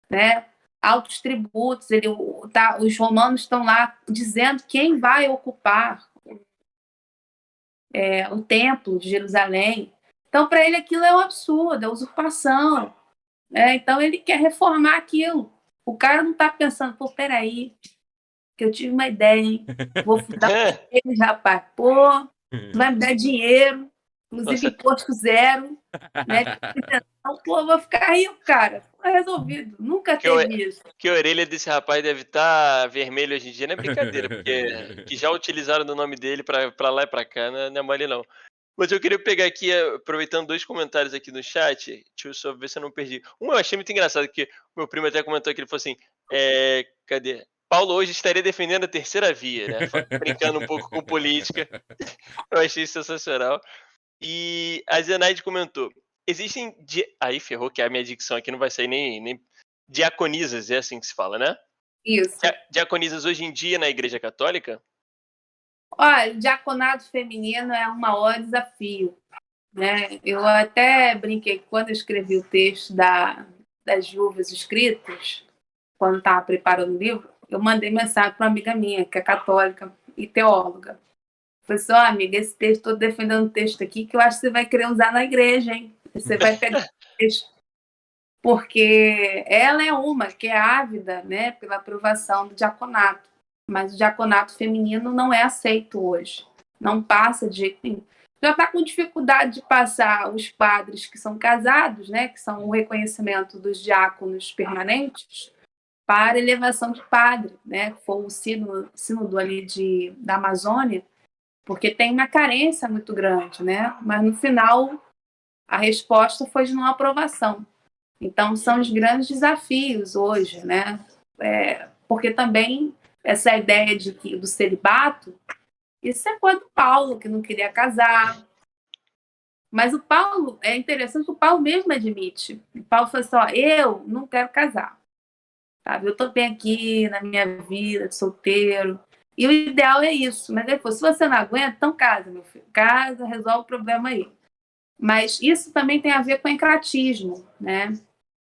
né? Altos tributos. Os romanos estão lá dizendo quem vai ocupar o templo de Jerusalém. Então, para ele, aquilo é um absurdo, é usurpação. Então, ele quer reformar aquilo. O cara não está pensando, pô, peraí, que eu tive uma ideia, hein? Vou fundar eles, rapaz. Pô, vai me dar dinheiro, inclusive Nossa. imposto zero, né? Então, pô, vou ficar rico, cara. Tá resolvido. Nunca teve isso. Que a orelha desse rapaz deve estar vermelha hoje em dia, não é brincadeira, porque que já utilizaram o nome dele pra lá e pra cá, não é mole não. Mas eu queria pegar aqui, aproveitando 2 comentários aqui no chat, deixa eu só ver se eu não perdi. Um eu achei muito engraçado, que o meu primo até comentou que ele falou assim, cadê? Paulo hoje estaria defendendo a terceira via, né? Brincando um pouco com política. Eu achei sensacional. E a Zenaide comentou: existem. Aí ferrou que a minha dicção aqui não vai sair nem. Diaconisas, é assim que se fala, né? Isso. Diaconisas hoje em dia na Igreja Católica? Olha, o diaconato feminino é um maior desafio, né? Eu até brinquei quando eu escrevi o texto das viúvas escritas, quando estava preparando o livro, eu mandei mensagem para uma amiga minha, que é católica e teóloga. Falei assim, amiga, esse texto, estou defendendo um texto aqui que eu acho que você vai querer usar na igreja, hein? Você vai pegar esse texto. Porque ela é uma que é ávida, né, pela aprovação do diaconato. Mas o diaconato feminino não é aceito hoje. Não passa de jeito nenhum. Já está com dificuldade de passar os padres que são casados, né, que são o reconhecimento dos diáconos permanentes, para elevação de padre, né, que foi o sínodo ali da Amazônia, porque tem uma carência muito grande, né, mas no final a resposta foi de não aprovação. Então são os grandes desafios hoje, né, porque também essa ideia do celibato, isso é coisa do Paulo, que não queria casar. Mas o Paulo, é interessante que o Paulo mesmo admite. O Paulo falou assim, eu não quero casar. Sabe? Eu estou bem aqui na minha vida, de solteiro. E o ideal é isso. Mas ele falou, se você não aguenta, então casa, meu filho. Casa, resolve o problema aí. Mas isso também tem a ver com encratismo, né?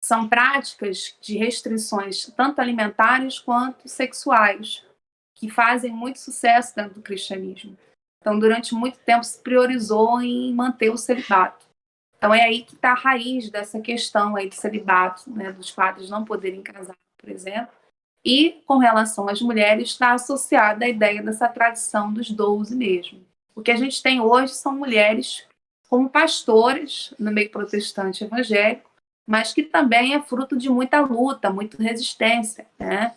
São práticas de restrições, tanto alimentares quanto sexuais, que fazem muito sucesso dentro do cristianismo. Então, durante muito tempo, se priorizou em manter o celibato. Então, é aí que está a raiz dessa questão aí do celibato, né, dos padres não poderem casar, por exemplo. E, com relação às mulheres, está associada a ideia dessa tradição dos 12 mesmo. O que a gente tem hoje são mulheres como pastoras no meio protestante evangélico, mas que também é fruto de muita luta, muita resistência, né?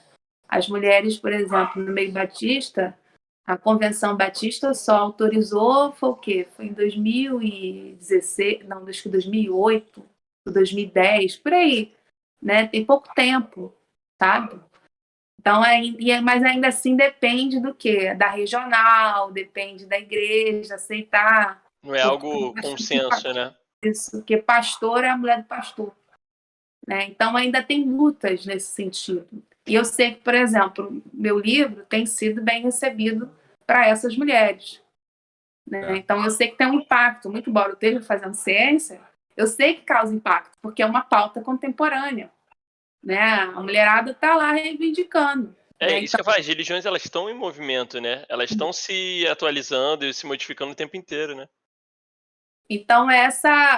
As mulheres, por exemplo, no meio batista, a Convenção Batista só autorizou, foi o quê? Foi em 2016, não, acho que 2008, 2010, por aí, né? Tem pouco tempo, sabe? Então, mas ainda assim depende do quê? Da regional, depende da igreja aceitar. Não é algo consenso, né? Isso, porque pastor é a mulher do pastor. Né? Então, ainda tem lutas nesse sentido. E eu sei que, por exemplo, meu livro tem sido bem recebido para essas mulheres. Né? Então, eu sei que tem um impacto, muito embora eu esteja fazendo ciência, eu sei que causa impacto, porque é uma pauta contemporânea. Né? A mulherada está lá reivindicando. Né? Isso que eu falo, as religiões elas estão em movimento, né? Elas estão se atualizando e se modificando o tempo inteiro, né? Então,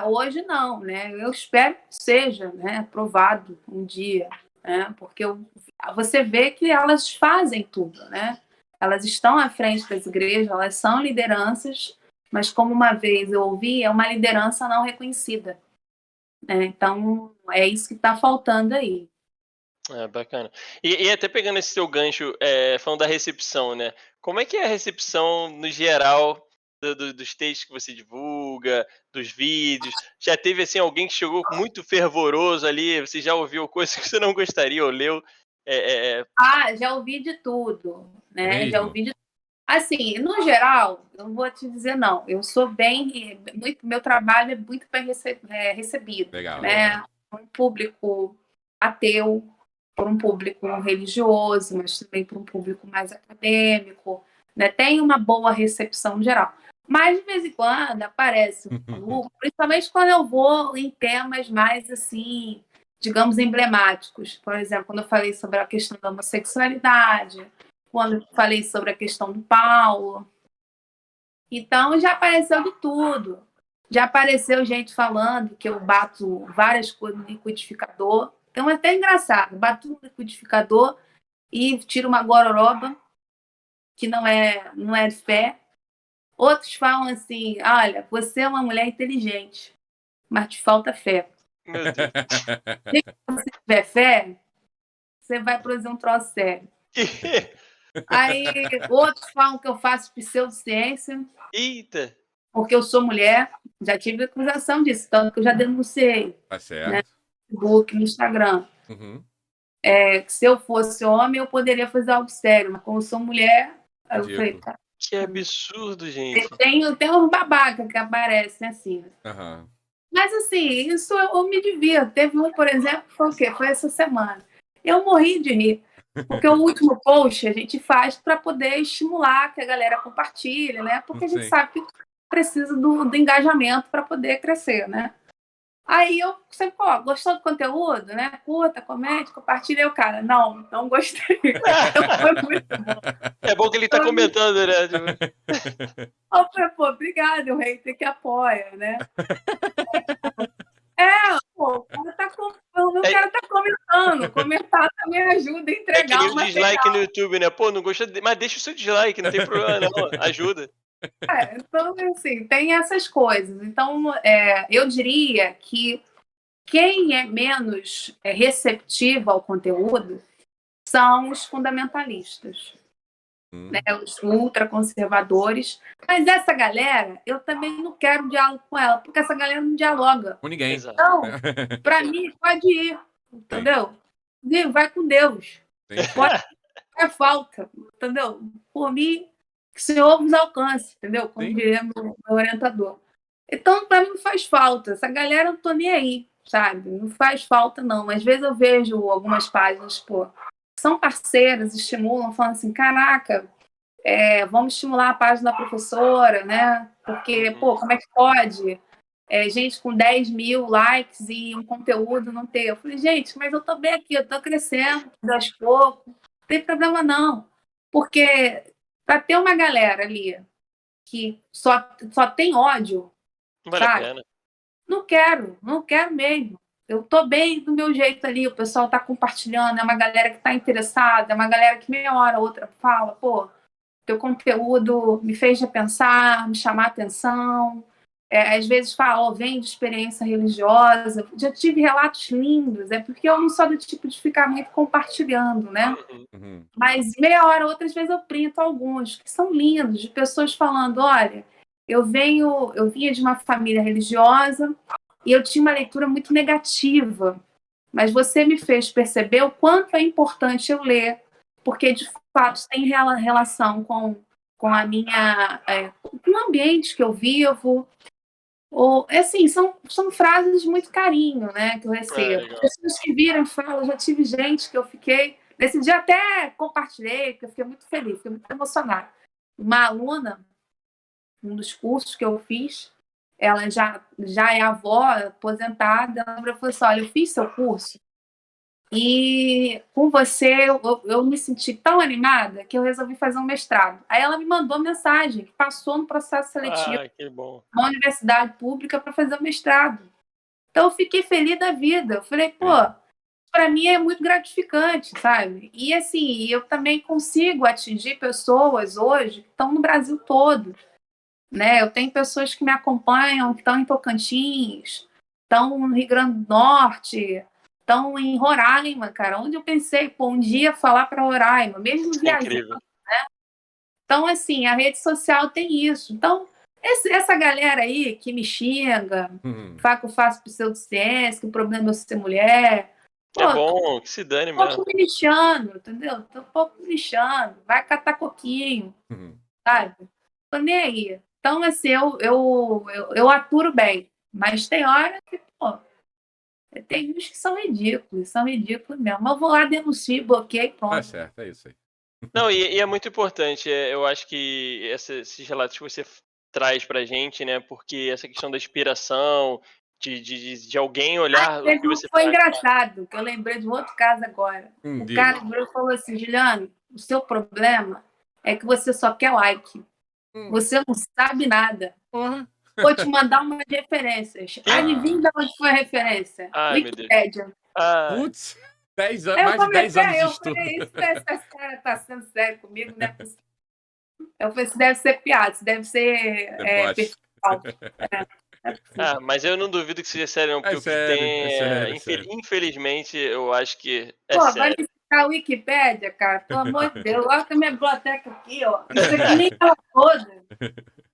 hoje não, né? Eu espero que seja, né, aprovado um dia, né? Porque você vê que elas fazem tudo, né? Elas estão à frente das igrejas, elas são lideranças, mas como uma vez eu ouvi, é uma liderança não reconhecida. né? Então, é isso que está faltando aí. Bacana. E até pegando esse seu gancho, falando da recepção, né? Como é que é a recepção no geral dos textos que você divulga, dos vídeos? Já teve assim alguém que chegou muito fervoroso ali? Você já ouviu coisas que você não gostaria ou leu? É, é, é, Ah, já ouvi de tudo, É né? Já mesmo? ouvi de Assim, no geral, eu não vou te dizer não. Eu sou meu trabalho é muito bem recebido, Legal, né? legal. Por um público ateu, por um público religioso, mas também por um público mais acadêmico, né? Tem uma boa recepção geral. Mas de vez em quando aparece um maluco, principalmente quando eu vou em temas mais assim, digamos, emblemáticos. Por exemplo, quando eu falei sobre a questão da homossexualidade, quando eu falei sobre a questão do Paulo. Então, já apareceu de tudo. Já apareceu gente falando que eu bato várias coisas no liquidificador. Então, é até engraçado. Bato no liquidificador e tiro uma gororoba, que não é de fé. Outros falam assim, olha, você é uma mulher inteligente, mas te falta fé. meu Deus. Se você tiver fé, você vai produzir um troço sério. Aí outros falam que eu faço pseudociência, Eita! porque eu sou mulher. Já tive acusação disso, tanto que eu já denunciei, Tá né, certo. no Facebook, no Instagram. Uhum. Que se eu fosse homem, eu poderia fazer algo sério, mas como eu sou mulher, aí eu falei, Ridículo. tá. Que absurdo, gente. Tem uns babacas que aparecem assim. Aham. Mas assim, isso eu me divirto. Teve um, por exemplo, que foi o quê? Foi essa semana. Eu morri de rir. Porque o último post a gente faz para poder estimular que a galera compartilhe, né? Porque a gente Sim. sabe que precisa do engajamento para poder crescer, né? Aí eu sempre, ó, gostou do conteúdo, né? Curta, comente, compartilha. O cara, não gostei. Então foi muito bom. É bom que ele tá Foi muito... comentando, né? Tipo, Eu falei, pô, obrigado, o hater que apoia, né? Pô, o É, cara tá comentando. Comentar também ajuda a é que entregar nem o o dislike no material. YouTube, né? Pô, não gostou, mas deixa o seu dislike, não tem problema não, ajuda. Então, assim, tem essas coisas. Então, eu diria que quem é menos receptivo ao conteúdo são os fundamentalistas, né? Os ultraconservadores. Mas essa galera, eu também não quero diálogo com ela, porque essa galera não dialoga. Com ninguém. Exato. Então, para mim, pode ir, entendeu? Vai com Deus. Sim. Pode é falta, entendeu? Por mim, que o Senhor vos alcance, entendeu? Como Sim. diria meu orientador. Então, para mim, não faz falta. Essa galera eu não tô nem aí, sabe? Não faz falta, não. Às vezes eu vejo algumas páginas, pô, são parceiras, estimulam, falando assim: caraca, vamos estimular a página da professora, né? Porque, pô, como é que pode? Gente com 10 mil likes e um conteúdo não ter. Eu falei, gente, mas eu tô bem aqui, eu tô crescendo aos poucos, não tem problema não. Porque para ter uma galera ali que só tem ódio, Não vale a sabe? pena. Não quero mesmo. Eu tô bem do meu jeito ali, o pessoal tá compartilhando, é uma galera que tá interessada, é uma galera que meia hora ou outra fala, pô, teu conteúdo me fez repensar, me chamar a atenção. Às vezes fala, vem de experiência religiosa. Já tive relatos lindos, porque eu não sou do tipo de ficar muito compartilhando, né? Uhum. Mas meia hora, outras vezes eu printo alguns, que são lindos, de pessoas falando, olha, eu vinha de uma família religiosa e eu tinha uma leitura muito negativa, mas você me fez perceber o quanto é importante eu ler, porque de fato tem relação com a minha, com o ambiente que eu vivo. Ou, assim, são frases de muito carinho, né, que eu recebo. Legal. Pessoas que viram e falam, já tive gente que eu fiquei. Nesse dia até compartilhei, porque eu fiquei muito feliz, fiquei muito emocionada. Uma aluna, um dos cursos que eu fiz, ela já é avó, aposentada, ela falou assim: olha, eu fiz seu curso e com você eu me senti tão animada que eu resolvi fazer um mestrado. Aí ela me mandou mensagem, que passou no processo seletivo Que bom. na universidade pública para fazer o mestrado. Então eu fiquei feliz da vida. Eu falei, pô, para mim é muito gratificante, sabe? E assim, eu também consigo atingir pessoas hoje que estão no Brasil todo, né? Eu tenho pessoas que me acompanham, que estão em Tocantins, estão no Rio Grande do Norte, estão em Roraima, cara, onde eu pensei, pô, um dia falar para Roraima, mesmo viajando. Incrível. Então, assim, a rede social tem isso. Então, essa galera aí que me xinga, fala que eu faço pseudociência, que o problema é ser mulher. Pô, É bom, que se dane tô um mesmo. pouco me lixando, entendeu? Tô um pouco me lixando. Vai catar coquinho, sabe? Tô nem aí. Então, assim, eu aturo bem. Mas tem hora que, pô, tem uns que são ridículos mesmo. Eu vou lá, denuncio, bloqueio e Tá pronto. certo, é isso aí. Não, e é muito importante, eu acho que esses relatos que você traz pra gente, né, porque essa questão da inspiração, de alguém olhar o que Teve um você que foi faz. engraçado, que eu lembrei de um outro caso agora. O Diga. cara virou e falou assim, Juliane, o seu problema é que você só quer like. Você não sabe nada. Porra. Vou te mandar umas referências. Adivinha de onde foi a referência? Ai, meu Deus. Wikipédia. Ah, Putz, 10 anos, Aí eu mais de 10 anos de eu estudo. falei, isso esse cara tá sendo sério comigo, né? Eu falei, isso deve ser piada, isso deve ser Deboche. perfil falso. É possível. mas eu não duvido que seja sério, não, porque É o que sério, tem é sério, é sério. infelizmente, eu acho que é Pô, vai sério. me citar a Wikipédia, cara, pelo amor de Deus. Olha que a minha biblioteca aqui, ó. Isso aqui nem ela toda.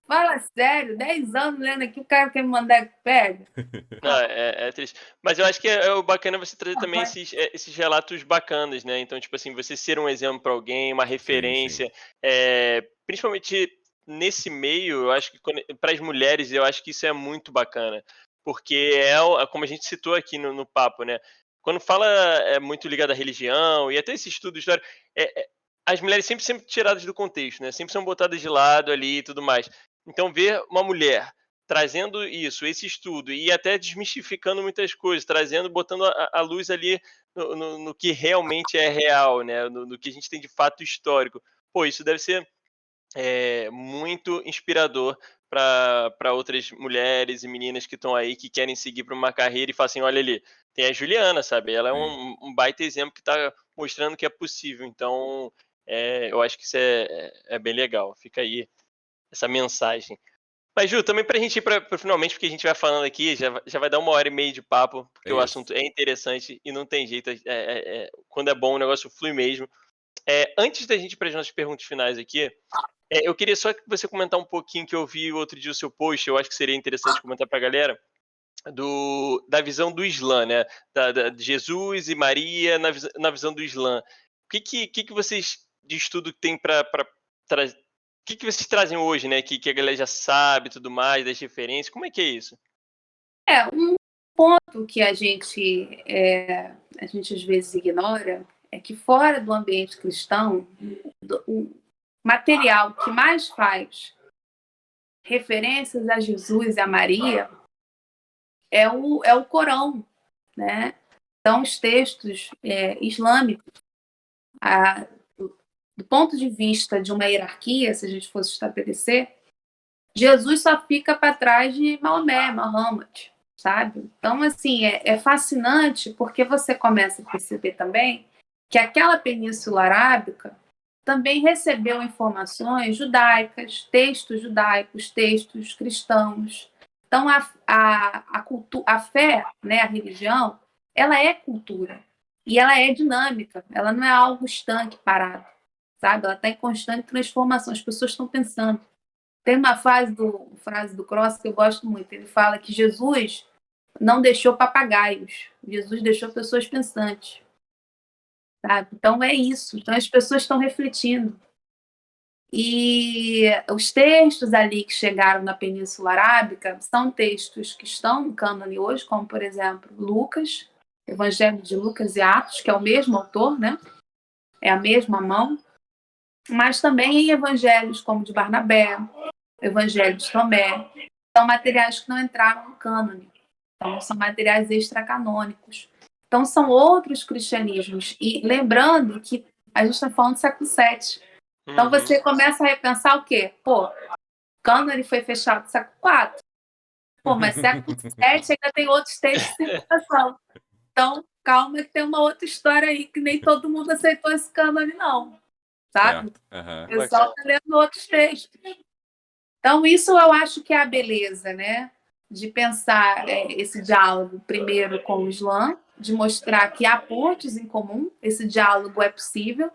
Fala sério, 10 anos lendo aqui, o cara quer me mandar Wikipédia. Não, é triste. Mas eu acho que é o bacana você trazer também esses relatos bacanas, né? Então, tipo assim, você ser um exemplo para alguém, uma referência, principalmente nesse meio, eu acho que para as mulheres, eu acho que isso é muito bacana, porque como a gente citou aqui no papo, né? Quando fala é muito ligado à religião e até esse estudo histórico, as mulheres sempre tiradas do contexto, né? Sempre são botadas de lado ali e tudo mais. Então, ver uma mulher trazendo isso, esse estudo, e até desmistificando muitas coisas, botando a luz ali no que realmente é real, né? No que a gente tem de fato histórico. Pô, isso deve ser muito inspirador para outras mulheres e meninas que estão aí, que querem seguir para uma carreira e falam assim, olha ali, tem a Juliana, sabe? Ela é um baita exemplo que está mostrando que é possível. Então, eu acho que isso é bem legal. Fica aí essa mensagem. Mas, Ju, também pra gente ir pro finalmente, porque a gente vai falando aqui, já vai dar 1h30 de papo, porque o Isso. assunto é interessante e não tem jeito. Quando é bom, o negócio flui mesmo. Antes da gente ir para as nossas perguntas finais aqui, eu queria só que você comentar um pouquinho, que eu vi outro dia o seu post, eu acho que seria interessante comentar pra galera, da visão do Islã, né? De Jesus e Maria na visão do Islã. O que vocês de estudo tem para trazer? O que vocês trazem hoje, né? Que a galera já sabe, tudo mais, das referências. Como é que é isso? Um ponto que a gente às vezes ignora é que fora do ambiente cristão, o material que mais faz referências a Jesus e a Maria é o Corão, né? São os textos islâmicos. Do ponto de vista de uma hierarquia, se a gente fosse estabelecer, Jesus só fica para trás de Maomé, Muhammad, sabe? Então, assim, é fascinante porque você começa a perceber também que aquela Península Arábica também recebeu informações judaicas, textos judaicos, textos cristãos. Então, a fé, né, a religião, ela é cultura e ela é dinâmica, ela não é algo estanque, parado, sabe? Ela está em constante transformação, as pessoas estão pensando. Tem uma frase do Cross que eu gosto muito, ele fala que Jesus não deixou papagaios, Jesus deixou pessoas pensantes. Sabe? Então é isso. Então as pessoas estão refletindo. E os textos ali que chegaram na Península Arábica são textos que estão no cânone hoje, como, por exemplo, Lucas, Evangelho de Lucas e Atos, que é o mesmo autor, né? É a mesma mão. Mas também em evangelhos como de Barnabé, Evangelho de Tomé. São materiais que não entraram no cânone. Então, são materiais extracanônicos. Então, são outros cristianismos. E lembrando que a gente está falando do século VII. Então, você começa a repensar o quê? Pô, o cânone foi fechado no século IV. Pô, mas século VII ainda tem outros textos de circulação. Então, calma que tem uma outra história aí que nem todo mundo aceitou esse cânone, não. Sabe? O pessoal está lendo outros textos. Então, isso eu acho que é a beleza, né? de pensar esse diálogo primeiro com o Islã, de mostrar que há pontos em comum, esse diálogo é possível,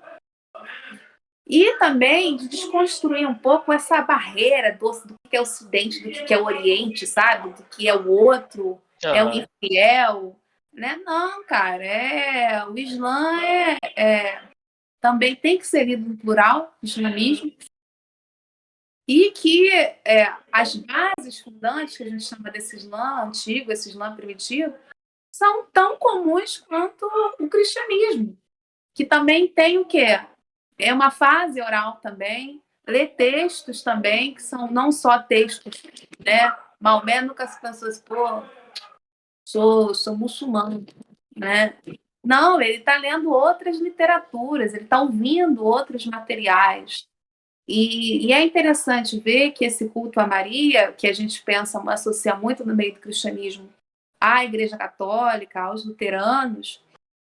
e também de desconstruir um pouco essa barreira do que é o Ocidente, do que é o Oriente, sabe? Do que é o outro, é o infiel, né? Não, cara, o Islã também tem que ser lido no plural, islamismo, e que as bases fundantes, que a gente chama desse Islã antigo, esse Islã primitivo, são tão comuns quanto o cristianismo, que também tem o quê? É uma fase oral também, ler textos também, que são não só textos, né? Maomé nunca se pensou assim, pô, sou muçulmano, né? Não, ele está lendo outras literaturas, ele está ouvindo outros materiais. E é interessante ver que esse culto a Maria, que a gente pensa, associa muito no meio do cristianismo à Igreja Católica, aos luteranos,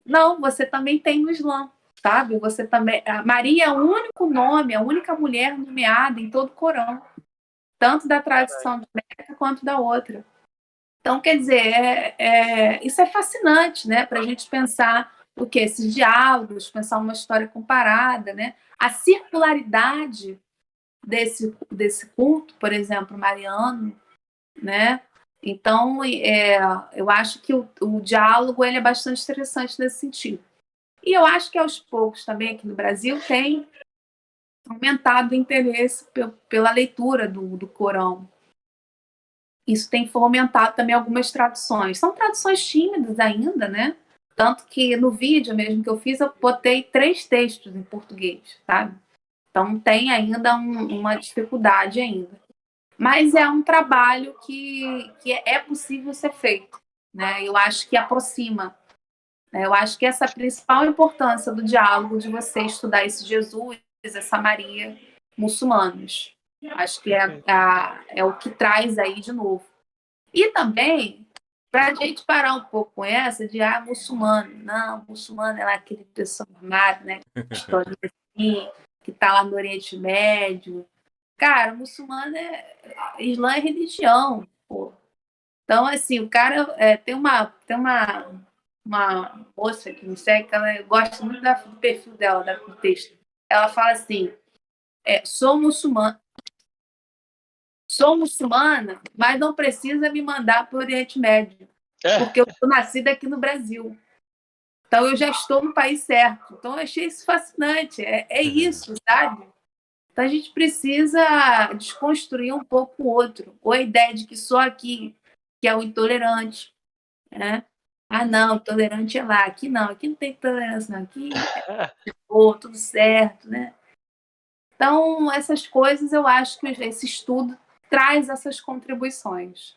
não, você também tem no Islã, sabe? Você também, a Maria é o único nome, a única mulher nomeada em todo o Corão, tanto da tradição de Meca quanto da outra. Então, quer dizer, isso é fascinante, né? Para a gente pensar o que esses diálogos, pensar uma história comparada, né? A circularidade desse culto, por exemplo, mariano, né? Então, eu acho que o diálogo ele é bastante interessante nesse sentido. E eu acho que aos poucos também aqui no Brasil tem aumentado o interesse pela leitura do Corão. Isso tem fomentado também algumas traduções. São traduções tímidas ainda, né? Tanto que no vídeo mesmo que eu fiz, eu botei 3 textos em português, sabe? Então tem ainda uma dificuldade ainda. Mas é um trabalho que é possível ser feito, né? Eu acho que aproxima. Né? Eu acho que essa é a principal importância do diálogo, de você estudar esse Jesus, essa Maria, muçulmanos. Acho que é o que traz aí de novo. E também, para a gente parar um pouco com essa de muçulmano. Não, muçulmano é lá aquele pessoal armado, né? História assim, que está lá no Oriente Médio. Cara, muçulmano Islã é religião, pô. Então, assim, o cara tem uma moça que me segue, que ela gosta muito do perfil dela, do texto. Ela fala assim: sou muçulmana, mas não precisa me mandar para o Oriente Médio, porque eu sou nascida aqui no Brasil. Então, eu já estou no país certo. Então, eu achei isso fascinante. É isso, sabe? Então, a gente precisa desconstruir um pouco o outro. Ou a ideia de que só aqui que é o intolerante, né? Não, tolerante é lá. Aqui não tem tolerância, não. Aqui tudo certo, né? Então, essas coisas, eu acho que esse estudo traz essas contribuições.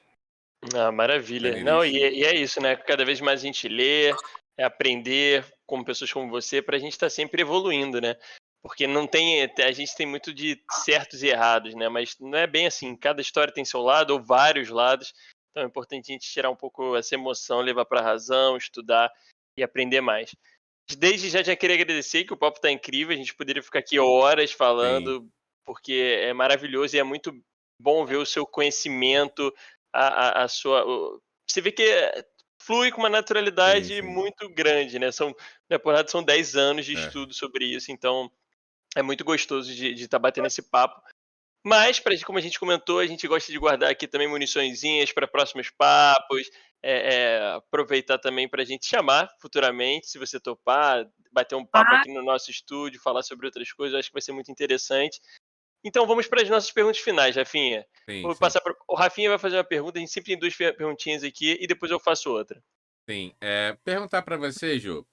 Maravilha. Não, e é isso, né? Cada vez mais a gente lê, aprender com pessoas como você, para a gente estar sempre evoluindo, né? Porque não tem, a gente tem muito de certos e errados, né? Mas não é bem assim. Cada história tem seu lado ou vários lados. Então é importante a gente tirar um pouco essa emoção, levar para a razão, estudar e aprender mais. Desde já queria agradecer, que o papo está incrível. A gente poderia ficar aqui horas falando, porque é maravilhoso e é muito bom ver o seu conhecimento, a sua. Você vê que flui com uma naturalidade muito grande, né? Por nada, são 10 anos de estudo sobre isso, então é muito gostoso de estar batendo esse papo. Mas, como a gente comentou, a gente gosta de guardar aqui também muniçõezinhas para próximos papos, aproveitar também para a gente chamar futuramente, se você topar, bater um papo aqui no nosso estúdio, falar sobre outras coisas, acho que vai ser muito interessante. Então vamos para as nossas perguntas finais, Rafinha. Vou passar para o Rafinha, vai fazer uma pergunta, a gente sempre tem 2 perguntinhas aqui e depois eu faço outra. Sim, perguntar para você, Ju,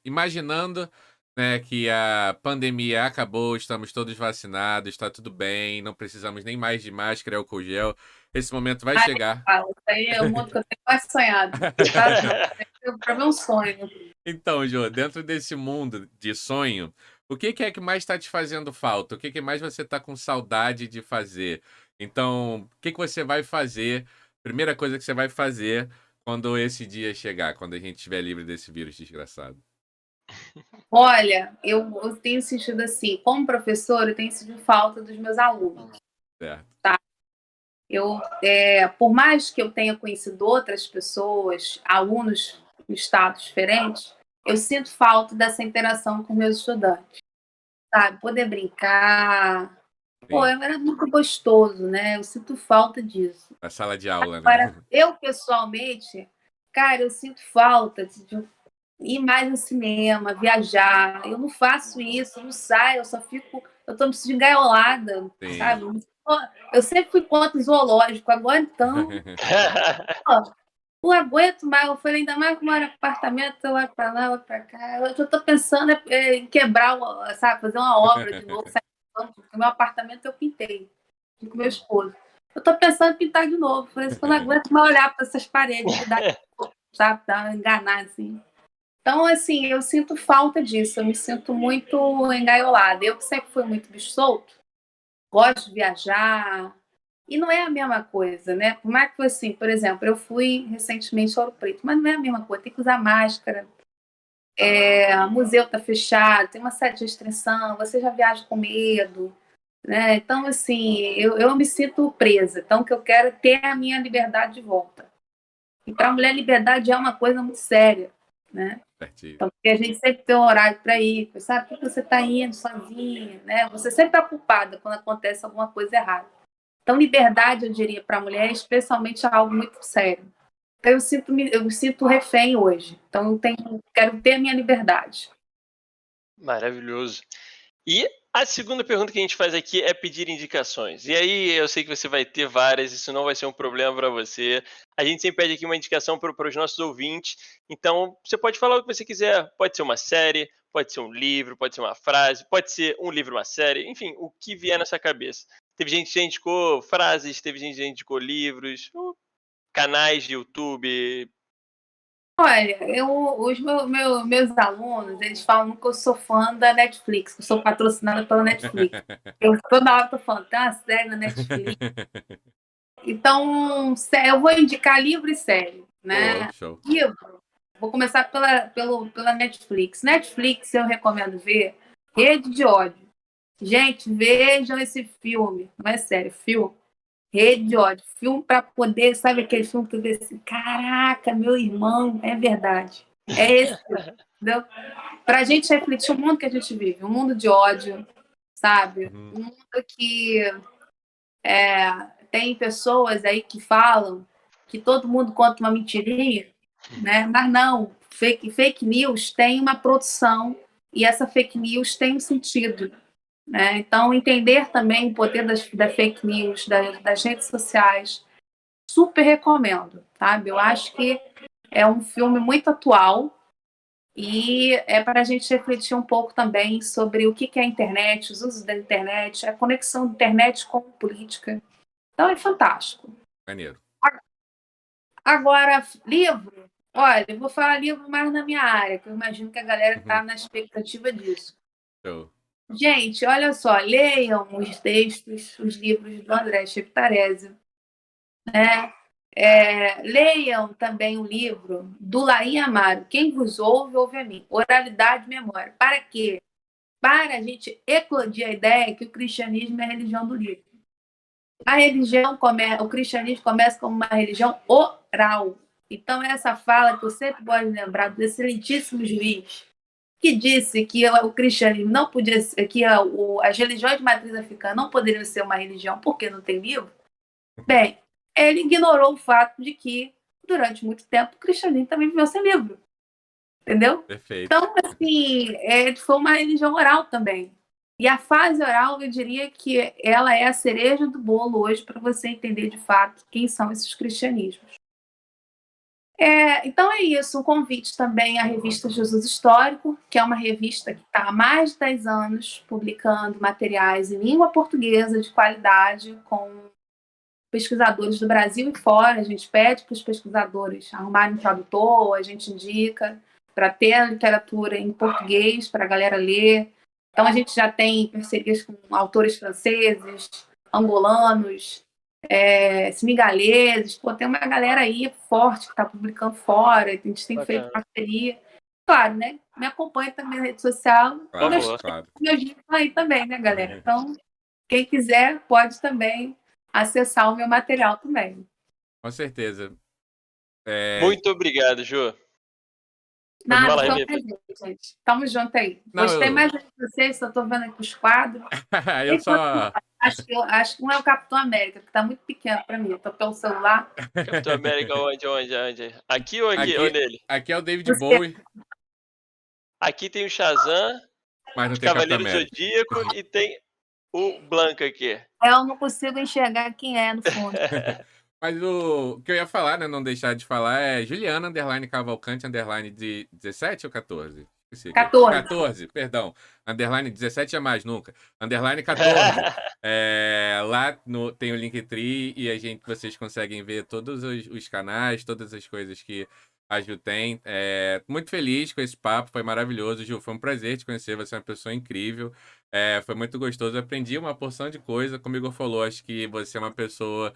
imaginando, né, que a pandemia acabou, estamos todos vacinados, está tudo bem, não precisamos nem mais de máscara, álcool gel. Esse momento vai chegar. Isso aí é o mundo que eu tenho mais sonhado. Para mim é um sonho. Então, Ju, dentro desse mundo de sonho, o que é que mais está te fazendo falta? O que mais você está com saudade de fazer? Então, o que você vai fazer? Primeira coisa que você vai fazer quando esse dia chegar, quando a gente estiver livre desse vírus desgraçado? Olha, eu tenho sentido assim, como professora, eu tenho sentido falta dos meus alunos. Certo. Tá? Por mais que eu tenha conhecido outras pessoas, alunos em estados diferentes, eu sinto falta dessa interação com meus estudantes, sabe? Poder brincar. Pô, Sim. era muito gostoso, né? Eu sinto falta disso. A sala de aula, né? Agora, eu pessoalmente, cara, eu sinto falta de ir mais no cinema, viajar. Eu não faço isso, eu não saio, eu só fico. Eu tô me sentindo engaiolada, Sim. sabe? Eu sempre fui contra o zoológico, agora então. Pô, não aguento mais. Eu falei, ainda mais que moro em apartamento, eu olho pra lá, olho pra cá. Eu já tô pensando em quebrar, sabe, fazer uma obra de novo, sabe? Porque meu apartamento eu pintei com meu esposo. Eu tô pensando em pintar de novo. Falei assim, eu não aguento mais olhar para essas paredes, sabe, enganar assim. Então, assim, eu sinto falta disso, eu me sinto muito engaiolada. Eu que sempre fui muito bicho solto, gosto de viajar, e não é a mesma coisa, né? Por mais que, assim, por exemplo, eu fui recentemente a Ouro Preto, mas não é a mesma coisa, tem que usar máscara, o museu tá fechado, tem uma série de restrição, você já viaja com medo, né? Então, assim, eu me sinto presa, então o que eu quero é ter a minha liberdade de volta. E para a mulher, liberdade é uma coisa muito séria, né? Então, porque a gente sempre tem um horário para ir, sabe? Por que você está indo sozinha, né? Você sempre está culpada quando acontece alguma coisa errada. Então, liberdade, eu diria, para a mulher, especialmente, é algo muito sério. Então, eu me sinto refém hoje. Então, quero ter a minha liberdade. Maravilhoso. E a segunda pergunta que a gente faz aqui é pedir indicações. E aí eu sei que você vai ter várias, isso não vai ser um problema para você. A gente sempre pede aqui uma indicação para os nossos ouvintes. Então, você pode falar o que você quiser. Pode ser uma série, pode ser um livro, pode ser uma frase, pode ser um livro, uma série, enfim, o que vier na sua cabeça. Teve gente que já indicou frases, teve gente que já indicou livros, canais de YouTube. Olha, os meus alunos, eles falam que eu sou fã da Netflix, que eu sou patrocinada pela Netflix. Eu toda hora tô falando, tem uma série na Netflix. Então, eu vou indicar livro e série, né? Pô, show. Livro, vou começar pela Netflix. Netflix, eu recomendo ver Rede de Ódio. Gente, vejam esse filme. Não é sério, filme. Rede de Ódio. Filme para poder, sabe aquele filme que tu vê assim, caraca, meu irmão, é verdade. É esse filme, entendeu? Para a gente refletir o mundo que a gente vive, um mundo de ódio, sabe? Um mundo que tem pessoas aí que falam que todo mundo conta uma mentirinha, né? Mas não, fake news tem uma produção e essa fake news tem um sentido, né? Então, entender também o poder da fake news, das redes sociais, super recomendo, sabe? Eu acho que é um filme muito atual e é para a gente refletir um pouco também sobre o que é a internet, os usos da internet, a conexão da internet com política. Então, é fantástico. Maneiro. Agora, livro. Olha, eu vou falar livro mais na minha área, que eu imagino que a galera está na expectativa disso. Show. Gente, olha só, leiam os textos, os livros do André Cheptarese, né? Leiam também o livro do Laim Amaro, Quem Vos Ouve, Ouve a Mim, Oralidade e Memória. Para quê? Para a gente eclodir a ideia que o cristianismo é a religião do livro. O cristianismo começa como uma religião oral. Então, essa fala que eu sempre gosto de lembrar do excelentíssimo juiz, que disse que o cristianismo não podia ser, que as religiões de matriz africana não poderiam ser uma religião porque não tem livro. Bem, ele ignorou o fato de que, durante muito tempo, o cristianismo também viveu sem livro. Entendeu? Perfeito. Então, assim, foi uma religião oral também. E a fase oral, eu diria que ela é a cereja do bolo hoje para você entender de fato quem são esses cristianismos. Então é isso, um convite também à revista Jesus Histórico, que é uma revista que está há mais de 10 anos publicando materiais em língua portuguesa de qualidade com pesquisadores do Brasil e fora. A gente pede para os pesquisadores arrumarem um tradutor, a gente indica para ter a literatura em português para a galera ler. Então a gente já tem parcerias com autores franceses, angolanos, senegaleses. Pô, tem uma galera aí forte que está publicando fora, a gente tem feito parceria. Claro, né? Me acompanha também na rede social. Claro, claro. Meus livros aí também, né, galera? Então, quem quiser pode também acessar o meu material também. Com certeza. Muito obrigado, Ju. Nada, Fala, foi um Remy. prazer, gente. Tamo junto aí. Não, Gostei mais de vocês, só tô vendo aqui os quadros. eu só... Acho que um é o Capitão América, que tá muito pequeno pra mim. Eu tô pelo celular. Capitão América, onde? Aqui ou aqui? Ou nele? Aqui é o David Você- Bowie, Aqui tem o Shazam, mas não tem Capitão Cavaleiro América. Zodíaco e tem o Blanca aqui. Eu não consigo enxergar quem é no fundo. Mas o que eu ia falar, né, não deixar de falar, é Juliana, _ Cavalcante, _ de 17 ou 14? Esqueci aqui. 14. 14, perdão. _ 17 é mais nunca. _ 14. Lá tem o Linktree e vocês conseguem ver todos os canais, todas as coisas que a Ju tem. Muito feliz com esse papo, foi maravilhoso. Ju, foi um prazer te conhecer, você é uma pessoa incrível. Foi muito gostoso, aprendi uma porção de coisa. Como o Igor falou, acho que você é uma pessoa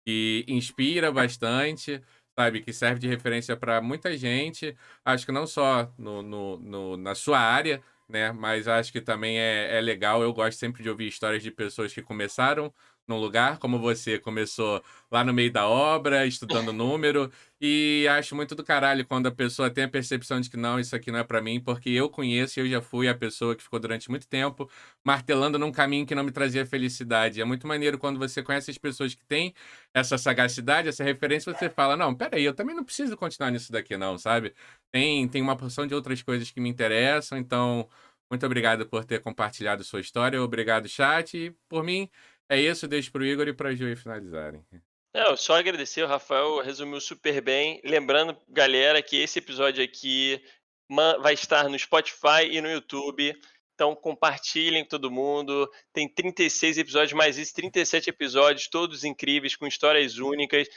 que inspira bastante, sabe? Que serve de referência para muita gente. Acho que não só na sua área, né? Mas acho que também é legal. Eu gosto sempre de ouvir histórias de pessoas que começaram num lugar, como você começou lá no meio da obra, estudando número. E acho muito do caralho quando a pessoa tem a percepção de que não, isso aqui não é para mim, porque eu conheço, eu já fui a pessoa que ficou durante muito tempo martelando num caminho que não me trazia felicidade. É muito maneiro quando você conhece as pessoas que têm essa sagacidade, essa referência, você fala, não, peraí, eu também não preciso continuar nisso daqui não, sabe? Tem uma porção de outras coisas que me interessam, então, muito obrigado por ter compartilhado sua história, obrigado, chat, e por mim, é isso, deixo pro Igor e pra Ju finalizarem. Só agradecer, o Rafael resumiu super bem. Lembrando, galera, que esse episódio aqui vai estar no Spotify e no YouTube. Então compartilhem com todo mundo. Tem 36 episódios, mais isso, 37 episódios, todos incríveis, com histórias únicas.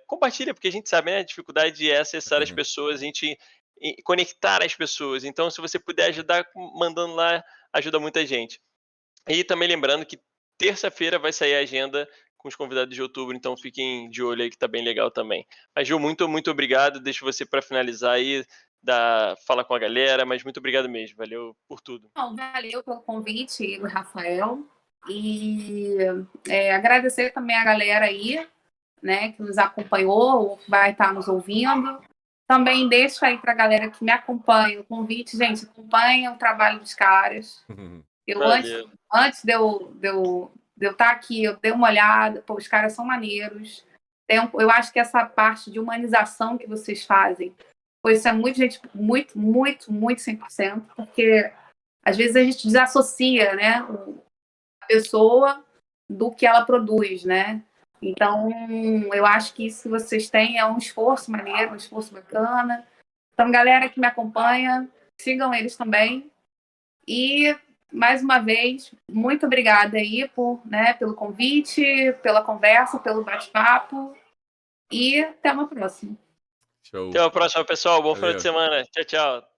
Compartilha, porque a gente sabe, né? A dificuldade é acessar as pessoas, a gente conectar as pessoas. Então, se você puder ajudar mandando lá, ajuda muita gente. E também lembrando que terça-feira vai sair a agenda com os convidados de outubro, então fiquem de olho aí que tá bem legal também. Mas, Ju, muito, muito obrigado. Deixo você para finalizar aí, fala com a galera, mas muito obrigado mesmo. Valeu por tudo. Bom, valeu pelo convite, Igor e Rafael. E agradecer também a galera aí, né, que nos acompanhou, ou que vai estar nos ouvindo. Também deixo aí para a galera que me acompanha o convite, gente, acompanha o trabalho dos caras. Eu, antes de eu estar aqui, eu dei uma olhada, pô, os caras são maneiros. Eu acho que essa parte de humanização que vocês fazem, pois isso é muito, gente, muito, muito, muito 100%, porque às vezes a gente desassocia, né, a pessoa do que ela produz, né? Então, eu acho que isso que vocês têm é um esforço maneiro, um esforço bacana. Então, galera que me acompanha, sigam eles também. E, mais uma vez, muito obrigada aí pelo convite, pela conversa, pelo bate-papo. E até uma próxima. Show. Até a próxima, pessoal. Bom Valeu. final de semana. Tchau, tchau.